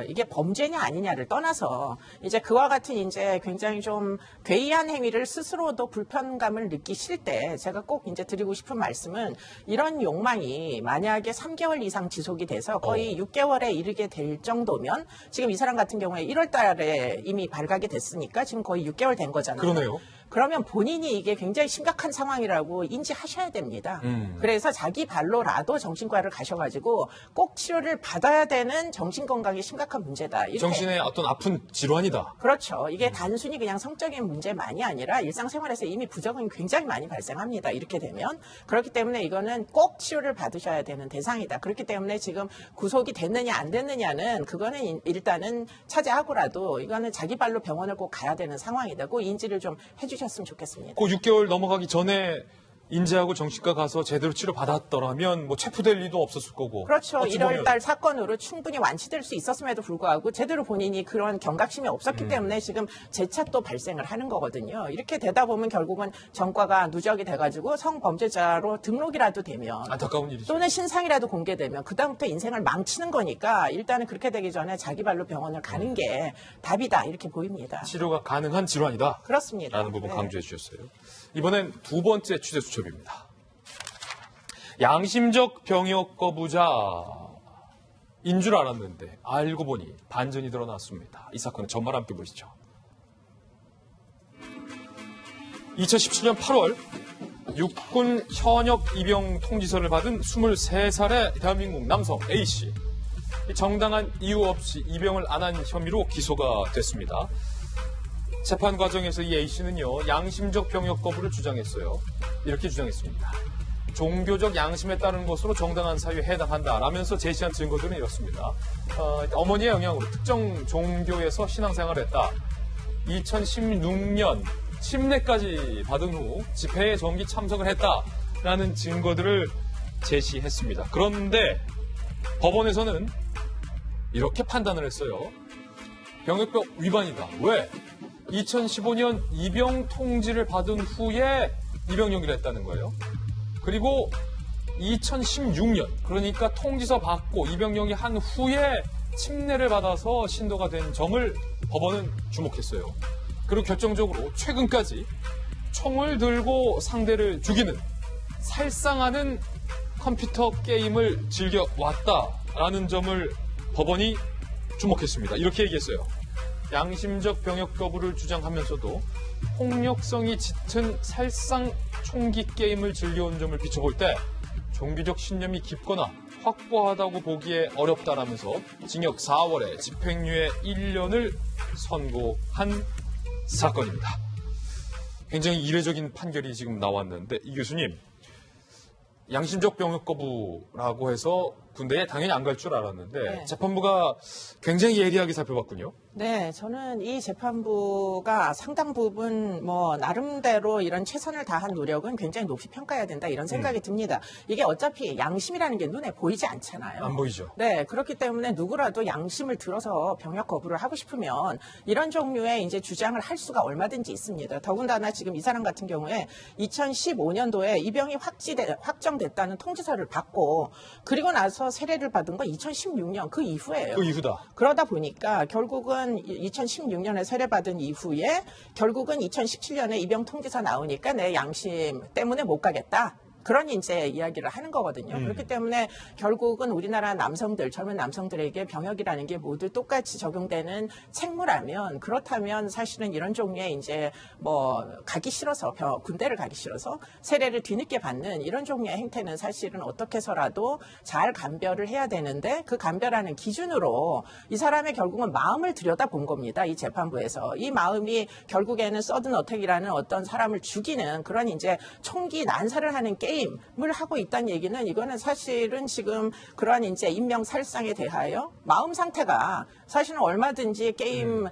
이게 범죄냐 아니냐를 떠나서 이제 그와 같은 이제 굉장히 좀 괴이한 행위를 스스로도 불편감을 느끼실 때 제가 꼭 이제 드리고 싶은 말씀은 이런 욕망이 만약에 3개월 이상 지속이 돼서 거의 6개월에 이르게 될 정도면 지금 이 사람 같은 경우에 1월 달에 이미 발각이 됐으니까 지금 거의 6개월 된 거잖아요. 그러네요. 그러면 본인이 이게 굉장히 심각한 상황이라고 인지하셔야 됩니다. 그래서 자기 발로라도 정신과를 가셔가지고 꼭 치료를 받아야 되는 정신건강이 심각한 문제다. 이렇게. 정신의 어떤 아픈 질환이다. 그렇죠. 이게 단순히 그냥 성적인 문제만이 아니라 일상생활에서 이미 부작용이 굉장히 많이 발생합니다. 이렇게 되면. 그렇기 때문에 이거는 꼭 치료를 받으셔야 되는 대상이다. 그렇기 때문에 지금 구속이 됐느냐 안 됐느냐는 그거는 일단은 차지하고라도 이거는 자기 발로 병원을 꼭 가야 되는 상황이다. 그 인지를 좀 해주셨으면 좋겠습니다. 그 6개월 넘어가기 전에 인지하고 정신과 가서 제대로 치료 받았더라면 뭐 체포될 리도 없었을 거고. 그렇죠. 어찌 보면 1월 달 사건으로 충분히 완치될 수 있었음에도 불구하고 제대로 본인이 그런 경각심이 없었기 때문에 지금 재차 또 발생을 하는 거거든요. 이렇게 되다 보면 결국은 전과가 누적이 돼가지고 성범죄자로 등록이라도 되면 안타까운 일이죠. 또는 신상이라도 공개되면 그다음부터 인생을 망치는 거니까 일단은 그렇게 되기 전에 자기 발로 병원을 가는 게 답이다. 이렇게 보입니다. 치료가 가능한 질환이다. 그렇습니다. 라는 부분 네. 강조해 주셨어요. 이번엔 두 번째 취재 수첩입니다. 양심적 병역 거부자인 줄 알았는데 알고 보니 반전이 드러났습니다. 이 사건의 전말 함께 보시죠. 2017년 8월 육군 현역 입영 통지서를 받은 23살의 대한민국 남성 A씨. 정당한 이유 없이 입영을 안 한 혐의로 기소가 됐습니다. 재판 과정에서 이 A씨는요, 양심적 병역 거부를 주장했어요. 이렇게 주장했습니다. 종교적 양심에 따른 것으로 정당한 사유에 해당한다라면서 제시한 증거들은 이렇습니다. 어머니의 영향으로 특정 종교에서 신앙생활을 했다. 2016년 침례까지 받은 후 집회에 정기 참석을 했다라는 증거들을 제시했습니다. 그런데 법원에서는 이렇게 판단을 했어요. 병역법 위반이다. 왜? 2015년 입영 통지를 받은 후에 입영 연기를 했다는 거예요. 그리고 2016년, 그러니까 통지서 받고 입영 연기 한 후에 침례를 받아서 신도가 된 점을 법원은 주목했어요. 그리고 결정적으로 최근까지 총을 들고 상대를 죽이는, 살상하는 컴퓨터 게임을 즐겨왔다라는 점을 법원이 주목했습니다. 이렇게 얘기했어요. 양심적 병역 거부를 주장하면서도 폭력성이 짙은 살상 총기 게임을 즐겨온 점을 비춰볼 때 종교적 신념이 깊거나 확고하다고 보기에 어렵다라면서 징역 4월에 집행유예 1년을 선고한 사건입니다. 굉장히 이례적인 판결이 지금 나왔는데 이 교수님, 양심적 병역 거부라고 해서 군대에 당연히 안 갈 줄 알았는데 네. 재판부가 굉장히 예리하게 살펴봤군요. 네, 저는 이 재판부가 상당 부분 나름대로 이런 최선을 다한 노력은 굉장히 높이 평가해야 된다 이런 생각이 듭니다. 이게 어차피 양심이라는 게 눈에 보이지 않잖아요. 안 보이죠. 네, 그렇기 때문에 누구라도 양심을 들어서 병역 거부를 하고 싶으면 이런 종류의 이제 주장을 할 수가 얼마든지 있습니다. 더군다나 지금 이 사람 같은 경우에 2015년도에 이 병이 확정됐다는 통지서를 받고 그리고 나서 세례를 받은 건 2016년 그 이후예요. 그 이후다. 그러다 보니까 결국은 2016년에 세례받은 이후에 결국은 2017년에 입영 통지서 나오니까 내 양심 때문에 못 가겠다. 그런 이제 이야기를 하는 거거든요. 그렇기 때문에 결국은 우리나라 남성들, 젊은 남성들에게 병역이라는 게 모두 똑같이 적용되는 책무라면 그렇다면 사실은 이런 종류의 이제 가기 싫어서 군대를 가기 싫어서 세례를 뒤늦게 받는 이런 종류의 행태는 사실은 어떻게 해서라도 잘 감별을 해야 되는데 그 감별하는 기준으로 이 사람의 결국은 마음을 들여다본 겁니다. 이 재판부에서. 이 마음이 결국에는 서든 어택이라는 어떤 사람을 죽이는 그런 이제 총기 난사를 하는 게임을 하고 있다는 얘기는 이거는 사실은 지금 그러한 이제 인명 살상에 대하여 마음 상태가 사실은 얼마든지 게임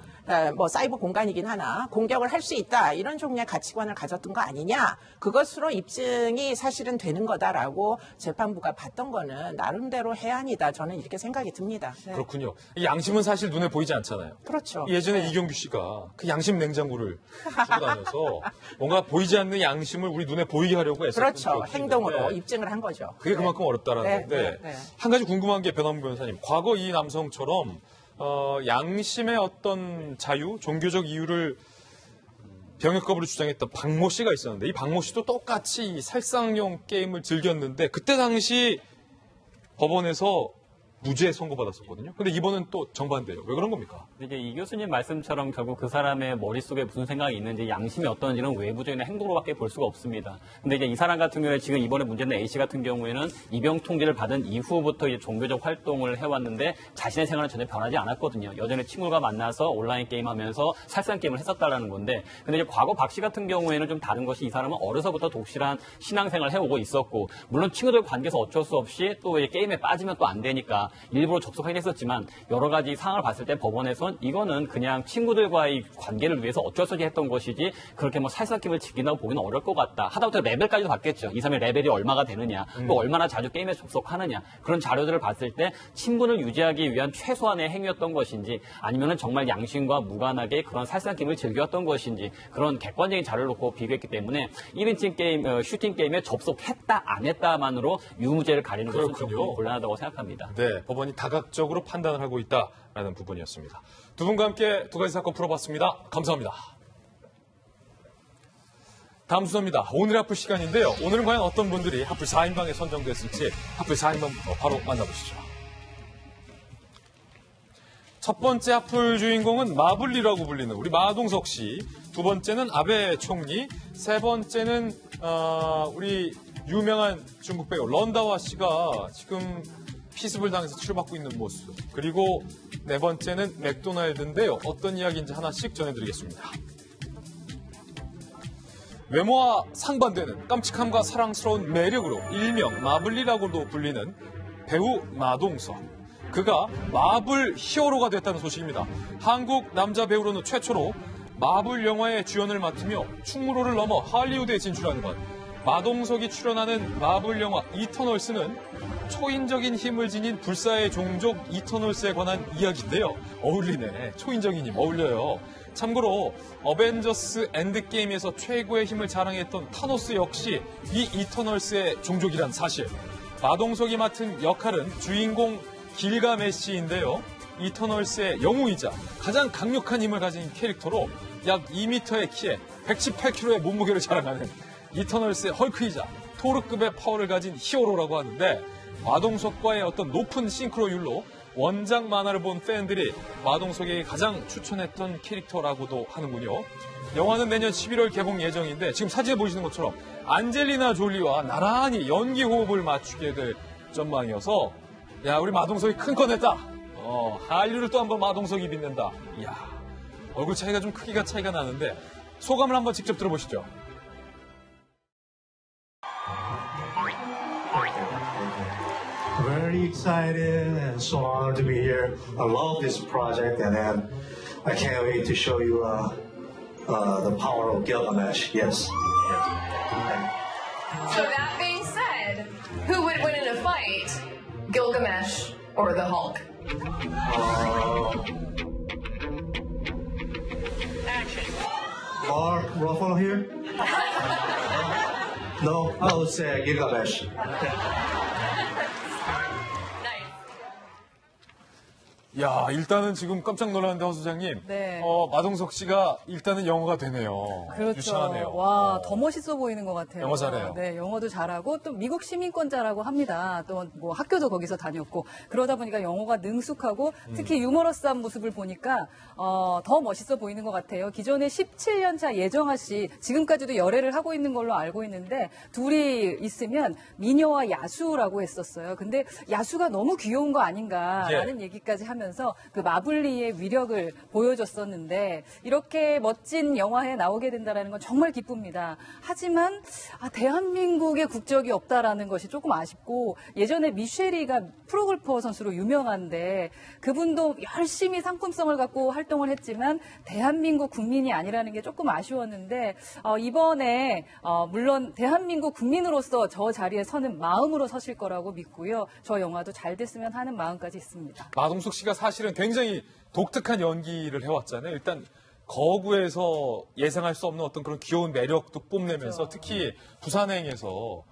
뭐 사이버 공간이긴 하나 공격을 할 수 있다 이런 종류의 가치관을 가졌던 거 아니냐 그것으로 입증이 사실은 되는 거다라고 재판부가 봤던 거는 나름대로 해안이다 저는 이렇게 생각이 듭니다. 네. 그렇군요. 이 양심은 사실 눈에 보이지 않잖아요. 그렇죠. 예전에 네. 이경규 씨가 그 양심 냉장고를 들고 다녀서 뭔가 보이지 않는 양심을 우리 눈에 보이게 하려고 했었던 그렇죠. 기억이 행동으로 있는데 입증을 한 거죠. 그게 그만큼 어렵다라는 네, 건데 네, 네. 한 가지 궁금한 게 변함 변호사님, 과거 이 남성처럼 양심의 어떤 자유, 종교적 이유를 병역거부를 주장했던 박모 씨가 있었는데 이 박모 씨도 똑같이 이 살상용 게임을 즐겼는데 그때 당시 법원에서 무죄 선고받았었거든요. 근데 이번은 또 정반대예요. 왜 그런 겁니까? 이제 이 교수님 말씀처럼 결국 그 사람의 머릿속에 무슨 생각이 있는지 양심이 어떤지는 외부적인 행동으로밖에 볼 수가 없습니다. 근데 이제 이 사람 같은 경우에 지금 이번에 문제는 A씨 같은 경우에는 입영 통지를 받은 이후부터 이제 종교적 활동을 해왔는데 자신의 생활은 전혀 변하지 않았거든요. 여전히 친구가 만나서 온라인 게임하면서 살상 게임을 했었다라는 건데 근데 이제 과거 박 씨 같은 경우에는 좀 다른 것이 이 사람은 어려서부터 독실한 신앙생활을 해오고 있었고 물론 친구들 관계에서 어쩔 수 없이 또 이제 게임에 빠지면 또 안 되니까 일부러 접속하긴 했었지만 여러 가지 상황을 봤을 때 법원에선 이거는 그냥 친구들과의 관계를 위해서 어쩔 수 없이 했던 것이지 그렇게 뭐 살상게임을 즐긴다고 보기는 어려울 것 같다. 하다못해 레벨까지도 봤겠죠. 이 사람의 레벨이 얼마가 되느냐, 또 얼마나 자주 게임에 접속하느냐 그런 자료들을 봤을 때 친분을 유지하기 위한 최소한의 행위였던 것인지 아니면은 정말 양심과 무관하게 그런 살상게임을 즐겼던 것인지 그런 객관적인 자료를 놓고 비교했기 때문에 1인칭 게임, 슈팅 게임에 접속했다 안 했다만으로 유무죄를 가리는 것은 조금 곤란하다고 생각합니다. 네, 법원이 다각적으로 판단을 하고 있다라는 부분이었습니다. 두 분과 함께 두 가지 사건 풀어봤습니다. 감사합니다. 다음 순서입니다. 오늘의 하풀 시간인데요. 오늘은 과연 어떤 분들이 하풀 4인방에 선정됐을지 하풀 4인방부터 바로 만나보시죠. 첫 번째 하풀 주인공은 마블리라고 불리는 우리 마동석 씨, 두 번째는 아베 총리, 세 번째는 우리 유명한 중국 배우 런다와 씨가 지금 피습을 당해서 치료받고 있는 모습, 그리고 네 번째는 맥도날드인데요. 어떤 이야기인지 하나씩 전해드리겠습니다. 외모와 상반되는 깜찍함과 사랑스러운 매력으로 일명 마블리라고도 불리는 배우 마동석. 그가 마블 히어로가 됐다는 소식입니다. 한국 남자 배우로는 최초로 마블 영화의 주연을 맡으며 충무로를 넘어 할리우드에 진출한 것. 마동석이 출연하는 마블 영화 이터널스는 초인적인 힘을 지닌 불사의 종족 이터널스에 관한 이야기인데요. 어울리네. 초인적인 힘 어울려요. 참고로 어벤져스 엔드게임에서 최고의 힘을 자랑했던 타노스 역시 이 이터널스의 종족이란 사실. 마동석이 맡은 역할은 주인공 길가메시인데요. 이터널스의 영웅이자 가장 강력한 힘을 가진 캐릭터로 약 2m의 키에 118kg의 몸무게를 자랑하는 이터널스의 헐크이자 토르급의 파워를 가진 히어로라고 하는데 마동석과의 어떤 높은 싱크로율로 원작 만화를 본 팬들이 마동석에게 가장 추천했던 캐릭터라고도 하는군요. 영화는 내년 11월 개봉 예정인데 지금 사진에 보시는 것처럼 안젤리나 졸리와 나란히 연기 호흡을 맞추게 될 전망이어서 야, 우리 마동석이 큰 건 했다. 한류를 또 한번 마동석이 빛낸다. 이야, 얼굴 차이가 좀 크기가 차이가 나는데 소감을 한번 직접 들어보시죠. Very excited and so honored to be here. I love this project, and then I can't wait to show you the power of Gilgamesh. Yes. So that being said, who would win in a fight, Gilgamesh or the Hulk? Mark Ruffalo here? No, I would say Gilgamesh. 야, 일단은 지금 깜짝 놀랐는데 허 소장님. 네. 마동석 씨가 일단은 영어가 되네요. 그렇죠. 유창하네요. 와, 더 멋있어 보이는 것 같아요. 영어 잘해요. 네, 영어도 잘하고 또 미국 시민권자라고 합니다. 또 뭐 학교도 거기서 다녔고 그러다 보니까 영어가 능숙하고 특히 유머러스한 모습을 보니까 더 멋있어 보이는 것 같아요. 기존에 17년차 예정아 씨 지금까지도 열애를 하고 있는 걸로 알고 있는데 둘이 있으면 미녀와 야수라고 했었어요. 근데 야수가 너무 귀여운 거 아닌가라는 얘기까지 하면서 하면서 그 마블리의 위력을 보여줬었는데 이렇게 멋진 영화에 나오게 된다는 건 정말 기쁩니다. 하지만 대한민국의 국적이 없다라는 것이 조금 아쉽고 예전에 미쉐리가 프로골퍼 선수로 유명한데 그분도 열심히 상품성을 갖고 활동을 했지만 대한민국 국민이 아니라는 게 조금 아쉬웠는데 이번에 물론 대한민국 국민으로서 저 자리에 서는 마음으로 서실 거라고 믿고요. 저 영화도 잘 됐으면 하는 마음까지 있습니다. 마동석 씨가 사실은 굉장히 독특한 연기를 해왔잖아요. 일단 거구에서 예상할 수 없는 어떤 그런 귀여운 매력도 뽐내면서 특히 부산행에서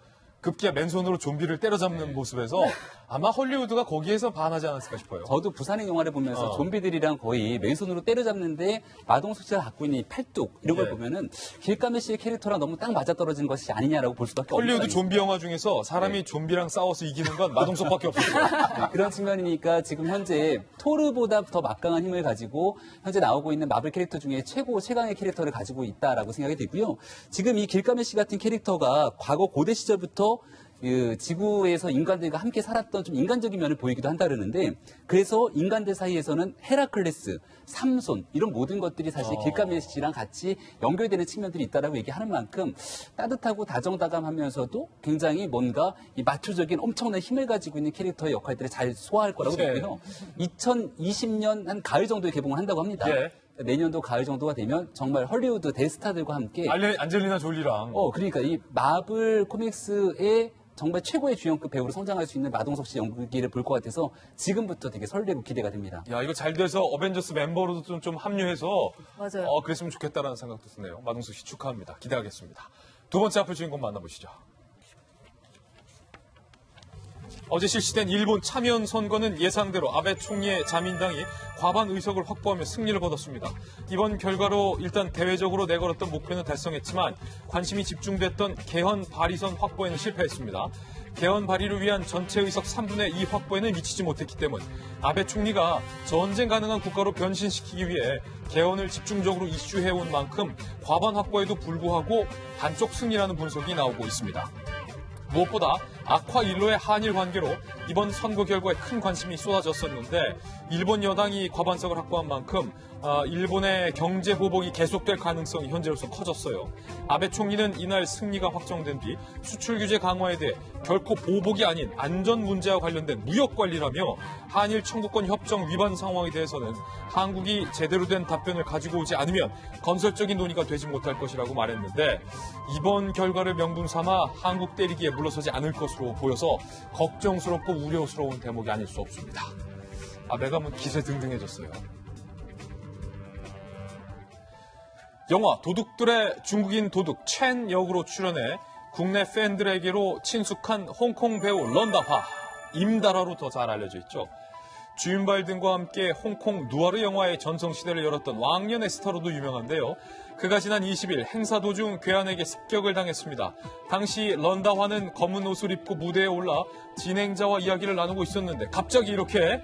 급기야 맨손으로 좀비를 때려잡는 모습에서 아마 헐리우드가 거기에서 반하지 않았을까 싶어요. 저도 부산행 영화를 보면서 좀비들이랑 거의 맨손으로 때려잡는데 마동석 씨가 갖고 있는 이 팔뚝 이런 걸 보면은 길가메 씨의 캐릭터랑 너무 딱 맞아떨어진 것이 아니냐라고 볼 수밖에 없는 헐리우드 좀비 영화 중에서 사람이 좀비랑 싸워서 이기는 건 마동석밖에 없어요. 그런 측면이니까 지금 현재 토르보다 더 막강한 힘을 가지고 현재 나오고 있는 마블 캐릭터 중에 최강의 캐릭터를 가지고 있다라고 생각이 되고요. 지금 이 길가메 씨 같은 캐릭터가 과거 고대 시절부터 그 지구에서 인간들과 함께 살았던 좀 인간적인 면을 보이기도 한다 그러는데 그래서 인간들 사이에서는 헤라클레스, 삼손 이런 모든 것들이 사실 길가메 씨랑 같이 연결되는 측면들이 있다라고 얘기하는 만큼 따뜻하고 다정다감하면서도 굉장히 뭔가 이 마초적인 엄청난 힘을 가지고 있는 캐릭터의 역할들을 잘 소화할 거라고 믿고요. 2020년 한 가을 정도에 개봉을 한다고 합니다. 내년도 가을 정도가 되면 정말 헐리우드 대스타들과 함께 안젤리나 졸리랑 그러니까 이 마블 코믹스의 정말 최고의 주연급 배우로 성장할 수 있는 마동석 씨 연기를 볼 것 같아서 지금부터 되게 설레고 기대가 됩니다. 야, 이거 잘 돼서 어벤져스 멤버로도 좀 합류해서 맞아요. 그랬으면 좋겠다라는 생각도 드네요. 마동석 씨 축하합니다. 기대하겠습니다. 두 번째 앞을 주인공 만나보시죠. 어제 실시된 일본 참여연 선거는 예상대로 아베 총리의 자민당이 과반 의석을 확보하며 승리를 거뒀습니다. 이번 결과로 일단 대외적으로 내걸었던 목표는 달성했지만 관심이 집중됐던 개헌 발의선 확보에는 실패했습니다. 개헌 발의를 위한 전체 의석 3분의 2 확보에는 미치지 못했기 때문 아베 총리가 전쟁 가능한 국가로 변신시키기 위해 개헌을 집중적으로 이슈해온 만큼 과반 확보에도 불구하고 단쪽 승리라는 분석이 나오고 있습니다. 무엇보다 악화 일로의 한일 관계로 이번 선거 결과에 큰 관심이 쏟아졌었는데 일본 여당이 과반석을 확보한 만큼 일본의 경제 보복이 계속될 가능성이 현재로서 커졌어요. 아베 총리는 이날 승리가 확정된 뒤 수출 규제 강화에 대해 결코 보복이 아닌 안전 문제와 관련된 무역 관리라며 한일 청구권 협정 위반 상황에 대해서는 한국이 제대로 된 답변을 가지고 오지 않으면 건설적인 논의가 되지 못할 것이라고 말했는데 이번 결과를 명분 삼아 한국 때리기에 물러서지 않을 것으로 보여서 걱정스럽고 우려스러운 대목이 아닐 수 없습니다. 아베가 기세 등등해졌어요. 영화 도둑들의 중국인 도둑 첸 역으로 출연해 국내 팬들에게로 친숙한 홍콩 배우 런다화, 임다라로 더 잘 알려져 있죠. 주윤발 등과 함께 홍콩 누아르 영화의 전성시대를 열었던 왕년의 스타로도 유명한데요. 그가 지난 20일 행사 도중 괴한에게 습격을 당했습니다. 당시 런다화는 검은 옷을 입고 무대에 올라 진행자와 이야기를 나누고 있었는데 갑자기 이렇게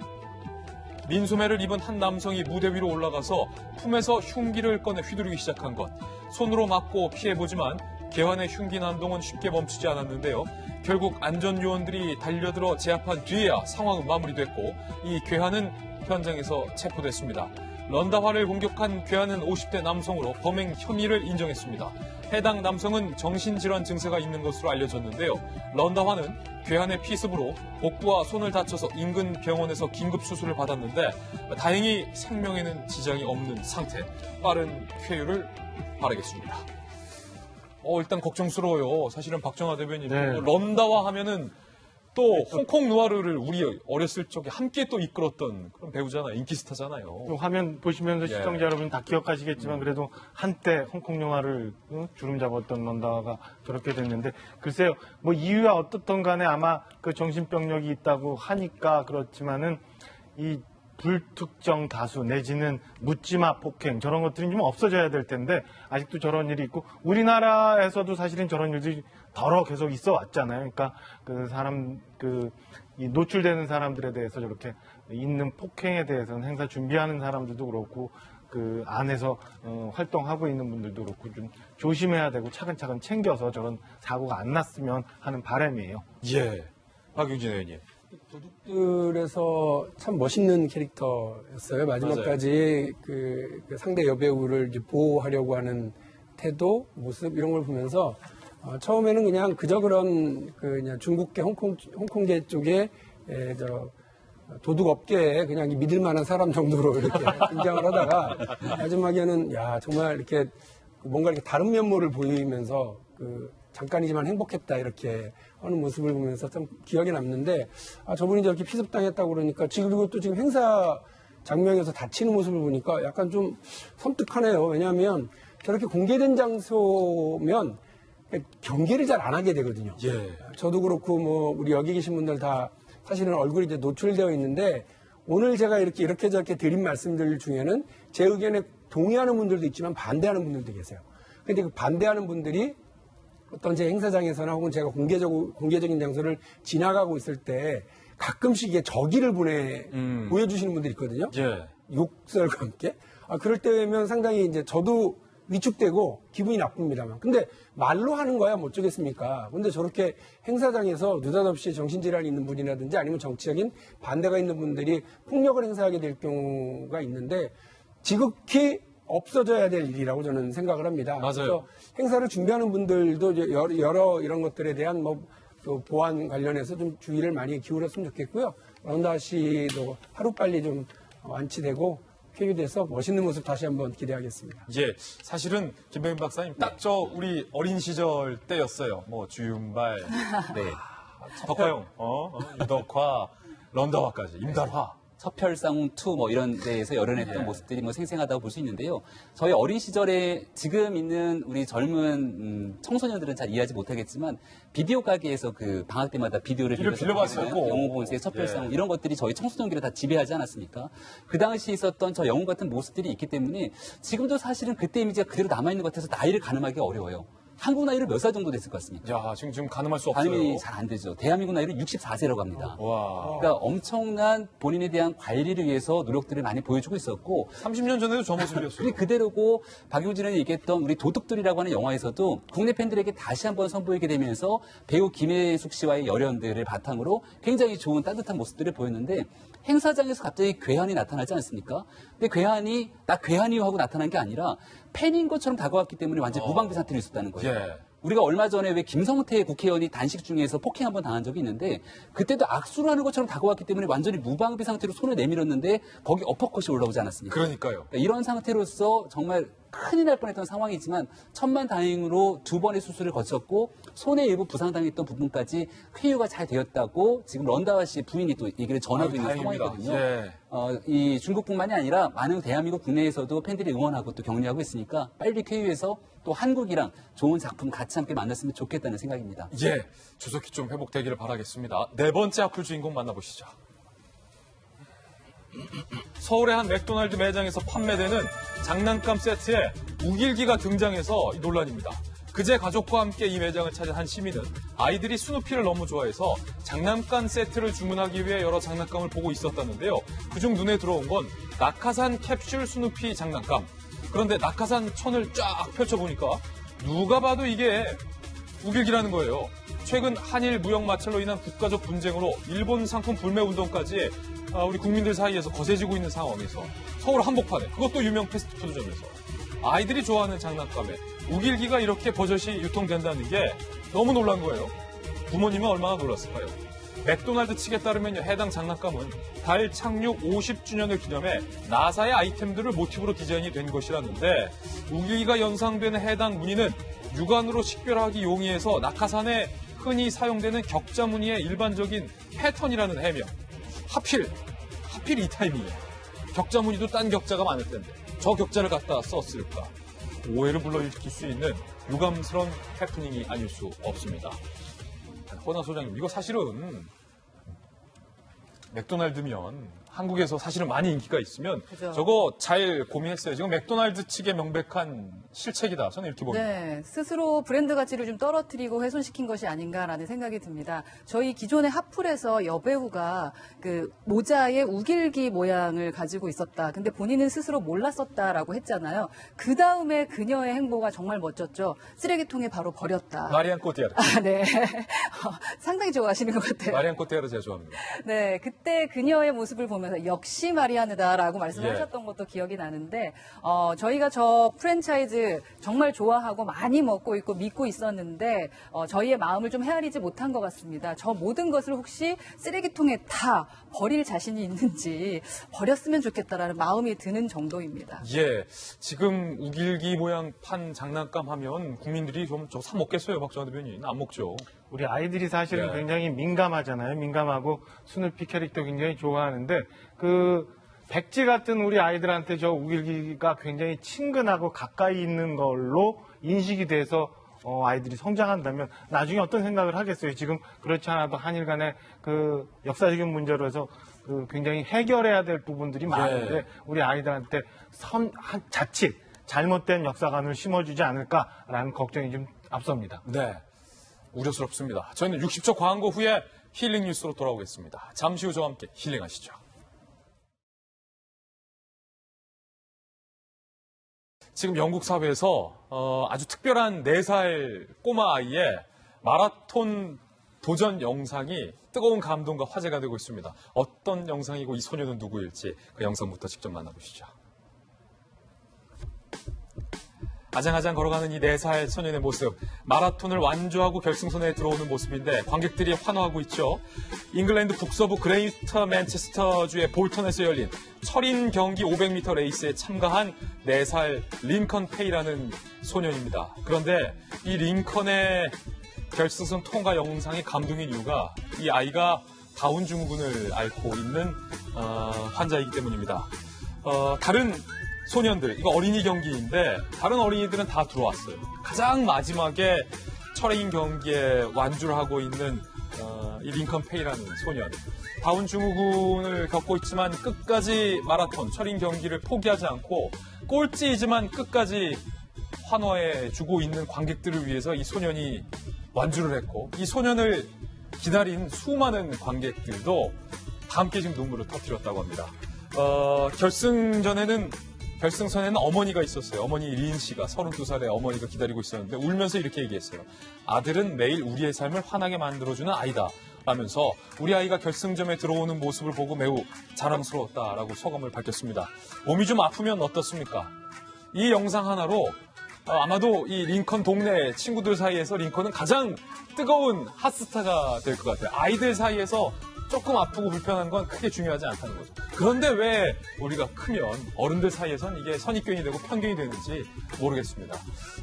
민소매를 입은 한 남성이 무대 위로 올라가서 품에서 흉기를 꺼내 휘두르기 시작한 것. 손으로 막고 피해보지만 괴한의 흉기 난동은 쉽게 멈추지 않았는데요. 결국 안전요원들이 달려들어 제압한 뒤에야 상황은 마무리됐고 이 괴한은 현장에서 체포됐습니다. 런다화를 공격한 괴한은 50대 남성으로 범행 혐의를 인정했습니다. 해당 남성은 정신질환 증세가 있는 것으로 알려졌는데요. 런다화는 괴한의 피습으로 복부와 손을 다쳐서 인근 병원에서 긴급 수술을 받았는데 다행히 생명에는 지장이 없는 상태. 빠른 쾌유를 바라겠습니다. 일단 걱정스러워요. 사실은 박정아 대변인 런다화 하면은 또 홍콩 누아르를 우리 어렸을 적에 함께 또 이끌었던 그런 배우잖아요. 인기 스타잖아요. 화면 보시면서 시청자 여러분 다 기억하시겠지만 그래도 한때 홍콩 영화를 주름 잡았던 런다화가 저렇게 됐는데 글쎄요. 이유야 어떻든 간에 아마 그 정신병력이 있다고 하니까 그렇지만은 이 불특정 다수 내지는 묻지마 폭행 저런 것들이 좀 없어져야 될 텐데 아직도 저런 일이 있고 우리나라에서도 사실은 저런 일들이 더러 계속 있어 왔잖아요. 그러니까 이 노출되는 사람들에 대해서 저렇게 있는 폭행에 대해서는 행사 준비하는 사람들도 그렇고 그 안에서 활동하고 있는 분들도 그렇고 좀 조심해야 되고 차근차근 챙겨서 저런 사고가 안 났으면 하는 바람이에요. 예. 박용진 의원님. 도둑들에서 참 멋있는 캐릭터였어요. 마지막까지 그 상대 여배우를 이제 보호하려고 하는 태도, 모습 이런 걸 보면서 처음에는 그냥 그저 그런 그냥 중국계, 홍콩계 쪽에 도둑 업계에 그냥 믿을 만한 사람 정도로 이렇게 등장을 하다가 마지막에는 야 정말 이렇게 뭔가 이렇게 다른 면모를 보이면서 잠깐이지만 행복했다 이렇게 하는 모습을 보면서 참 기억에 남는데 저분이 저렇게 피습당했다고 그러니까 그리고 또 지금 행사 장면에서 다치는 모습을 보니까 약간 좀 섬뜩하네요. 왜냐하면 저렇게 공개된 장소면 경계를 잘 안 하게 되거든요. 예. 저도 그렇고 뭐 우리 여기 계신 분들 다 사실은 얼굴이 이제 노출되어 있는데 오늘 제가 이렇게 저렇게 드린 말씀들 중에는 제 의견에 동의하는 분들도 있지만 반대하는 분들도 계세요. 근데 그 반대하는 분들이 어떤 제 행사장에서나 혹은 제가 공개적인 장소를 지나가고 있을 때 가끔씩 이게 저기를 보여주시는 분들이 있거든요. 예. 욕설과 함께. 그럴 때면 상당히 이제 저도 위축되고 기분이 나쁩니다만. 근데 말로 하는 거야 뭐 어쩌겠습니까. 근데 저렇게 행사장에서 느닷없이 정신질환이 있는 분이라든지 아니면 정치적인 반대가 있는 분들이 폭력을 행사하게 될 경우가 있는데 지극히 없어져야 될 일이라고 저는 생각을 합니다. 맞아요. 그래서 행사를 준비하는 분들도 이제 여러 이런 것들에 대한 또 보안 관련해서 좀 주의를 많이 기울였으면 좋겠고요. 런다 씨도 하루빨리 좀 완치되고 쾌유돼서 멋있는 모습 다시 한번 기대하겠습니다. 예, 사실은 김병민 박사님 딱 우리 어린 시절 때였어요. 뭐 주윤발, 네, 덕화용, 유덕화, 런다화까지, 임달화. 서편상 2 뭐 이런 데에서 열연했던 모습들이 뭐 생생하다고 볼 수 있는데요. 저희 어린 시절에 지금 있는 우리 젊은 청소년들은 잘 이해하지 못하겠지만 비디오 가게에서 그 방학 때마다 비디오를 빌려봤었고 영웅본색, 서편상 이런 것들이 저희 청소년기를 다 지배하지 않았습니까? 그 당시 있었던 저 영웅 같은 모습들이 있기 때문에 지금도 사실은 그때 이미지가 그대로 남아있는 것 같아서 나이를 가늠하기 어려워요. 한국 나이로 몇 살 정도 됐을 것 같습니까? 야, 지금 가늠할 수 없어요. 가늠이 잘 안 되죠. 대한민국 나이로 64세라고 합니다. 와. 그러니까 엄청난 본인에 대한 관리를 위해서 노력들을 많이 보여주고 있었고 30년 전에도 저 모습이었어요. 그게 그대로고 박용진이 얘기했던 우리 도둑들이라고 하는 영화에서도 국내 팬들에게 다시 한번 선보이게 되면서 배우 김혜숙 씨와의 열연들을 바탕으로 굉장히 좋은 따뜻한 모습들을 보였는데 행사장에서 갑자기 괴한이 나타나지 않습니까? 근데 괴한이 나 괴한이요 하고 나타난 게 아니라 팬인 것처럼 다가왔기 때문에 완전 무방비 상태로 있었다는 거예요. 예. 우리가 얼마 전에 왜 김성태 국회의원이 단식 중에서 폭행 한번 당한 적이 있는데 그때도 악수를 하는 것처럼 다가왔기 때문에 완전히 무방비 상태로 손을 내밀었는데 거기 어퍼컷이 올라오지 않았습니까? 그러니까요. 그러니까 이런 상태로서 정말 큰일 날 뻔했던 상황이지만 천만다행으로 2번의 수술을 거쳤고 손에 일부 부상당했던 부분까지 쾌유가 잘 되었다고 지금 런다와 씨의 부인이 또 얘기를 전하고 있는 다행입니다. 상황이거든요. 예. 이 중국뿐만이 아니라 많은 대한민국 국내에서도 팬들이 응원하고 또 격려하고 있으니까 빨리 쾌유해서 또 한국이랑 좋은 작품 같이 함께 만났으면 좋겠다는 생각입니다. 예, 조속히 좀 회복되기를 바라겠습니다. 네 번째 악플 주인공 만나보시죠. 서울의 한 맥도날드 매장에서 판매되는 장난감 세트에 우길기가 등장해서 논란입니다. 그제 가족과 함께 이 매장을 찾은 한 시민은 아이들이 스누피를 너무 좋아해서 장난감 세트를 주문하기 위해 여러 장난감을 보고 있었다는데요. 그중 눈에 들어온 건 낙하산 캡슐 스누피 장난감. 그런데 낙하산 천을 쫙 펼쳐보니까 누가 봐도 이게 우길기라는 거예요. 최근 한일 무역 마찰로 인한 국가적 분쟁으로 일본 상품 불매 운동까지 우리 국민들 사이에서 거세지고 있는 상황에서 서울 한복판에 그것도 유명 패스트푸드점에서 아이들이 좋아하는 장난감에 우길기가 이렇게 버젓이 유통된다는 게 너무 놀란 거예요. 부모님은 얼마나 놀랐을까요? 맥도날드 측에 따르면 해당 장난감은 달 착륙 50주년을 기념해 나사의 아이템들을 모티브로 디자인이 된 것이라는데 우길기가 연상되는 해당 무늬는 육안으로 식별하기 용이해서 낙하산에 흔히 사용되는 격자 무늬의 일반적인 패턴이라는 해명. 하필 이 타이밍에 격자 무늬도 딴 격자가 많을 텐데 저 격자를 갖다 썼을까? 오해를 불러일으킬 수 있는 유감스러운 해프닝이 아닐 수 없습니다. 허나 소장님, 이거 사실은 맥도날드면 한국에서 사실은 많이 인기가 있으면 그죠. 저거 잘 고민했어요. 지금 맥도날드 측의 명백한 실책이다. 저는 이렇게 봅니다. 네, 스스로 브랜드 가치를 좀 떨어뜨리고 훼손시킨 것이 아닌가라는 생각이 듭니다. 저희 기존의 핫플에서 여배우가 그 모자의 우길기 모양을 가지고 있었다. 근데 본인은 스스로 몰랐었다라고 했잖아요. 그 다음에 그녀의 행보가 정말 멋졌죠. 쓰레기통에 바로 버렸다. 마리안 꼬띠아르. 네. 상당히 좋아하시는 것 같아요. 마리안 꼬띠아르 제가 좋아합니다. 네, 그때 그녀의 모습을 보면서 역시 마리아느다라고 말씀을 예. 하셨던 것도 기억이 나는데 저희가 저 프랜차이즈 정말 좋아하고 많이 먹고 있고 믿고 있었는데 저희의 마음을 좀 헤아리지 못한 것 같습니다. 저 모든 것을 혹시 쓰레기통에 다 버릴 자신이 있는지 버렸으면 좋겠다라는 마음이 드는 정도입니다. 예, 지금 우길기 모양 판 장난감 하면 국민들이 좀 저 사 먹겠어요, 박정환 대변인. 안 먹죠. 우리 아이들이 사실은 예. 굉장히 민감하잖아요. 민감하고 스누피 캐릭터 굉장히 좋아하는데 그 백지 같은 우리 아이들한테 저 우길기가 굉장히 친근하고 가까이 있는 걸로 인식이 돼서 아이들이 성장한다면 나중에 어떤 생각을 하겠어요. 지금 그렇지 않아도 한일 간의 그 역사적인 문제로 해서 그 굉장히 해결해야 될 부분들이 많은데 우리 아이들한테 자칫 잘못된 역사관을 심어주지 않을까라는 걱정이 좀 앞섭니다. 네, 우려스럽습니다. 저희는 60초 광고 후에 힐링 뉴스로 돌아오겠습니다. 잠시 후 저와 함께 힐링하시죠. 지금 영국 사회에서 아주 특별한 4살 꼬마 아이의 마라톤 도전 영상이 뜨거운 감동과 화제가 되고 있습니다. 어떤 영상이고 이 소녀는 누구일지 그 영상부터 직접 만나보시죠. 아장아장 걸어가는 이 4살 소년의 모습, 마라톤을 완주하고 결승선에 들어오는 모습인데 관객들이 환호하고 있죠. 잉글랜드 북서부 그레이터 맨체스터주의 볼턴에서 열린 철인 경기 500m 레이스에 참가한 4살 링컨 페이라는 소년입니다. 그런데 이 링컨의 결승선 통과 영상이 감동인 이유가 이 아이가 다운 증후군을 앓고 있는 환자이기 때문입니다. 다른 소년들, 이거 어린이 경기인데 다른 어린이들은 다 들어왔어요. 가장 마지막에 철인 경기에 완주를 하고 있는 이 링컨 페이라는 소년. 다운 증후군을 겪고 있지만 끝까지 마라톤, 철인 경기를 포기하지 않고 꼴찌이지만 끝까지 환호해주고 있는 관객들을 위해서 이 소년이 완주를 했고 이 소년을 기다린 수많은 관객들도 다 함께 지금 눈물을 터뜨렸다고 합니다. 결승선에는 어머니가 있었어요. 어머니 린 씨가 32살의 어머니가 기다리고 있었는데 울면서 이렇게 얘기했어요. 아들은 매일 우리의 삶을 환하게 만들어주는 아이다 라면서 우리 아이가 결승점에 들어오는 모습을 보고 매우 자랑스러웠다라고 소감을 밝혔습니다. 몸이 좀 아프면 어떻습니까? 이 영상 하나로 아마도 이 링컨 동네 친구들 사이에서 링컨은 가장 뜨거운 핫스타가 될 것 같아요. 아이들 사이에서 조금 아프고 불편한 건 크게 중요하지 않다는 거죠. 그런데 왜 우리가 크면 어른들 사이에선 이게 선입견이 되고 편견이 되는지 모르겠습니다.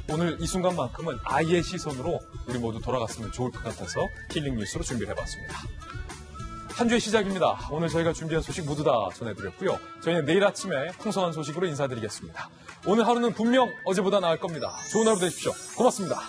오늘 이 순간만큼은 아이의 시선으로 우리 모두 돌아갔으면 좋을 것 같아서 힐링 뉴스로 준비를 해봤습니다. 한 주의 시작입니다. 오늘 저희가 준비한 소식 모두 다 전해드렸고요. 저희는 내일 아침에 풍성한 소식으로 인사드리겠습니다. 오늘 하루는 분명 어제보다 나을 겁니다. 좋은 하루 되십시오. 고맙습니다.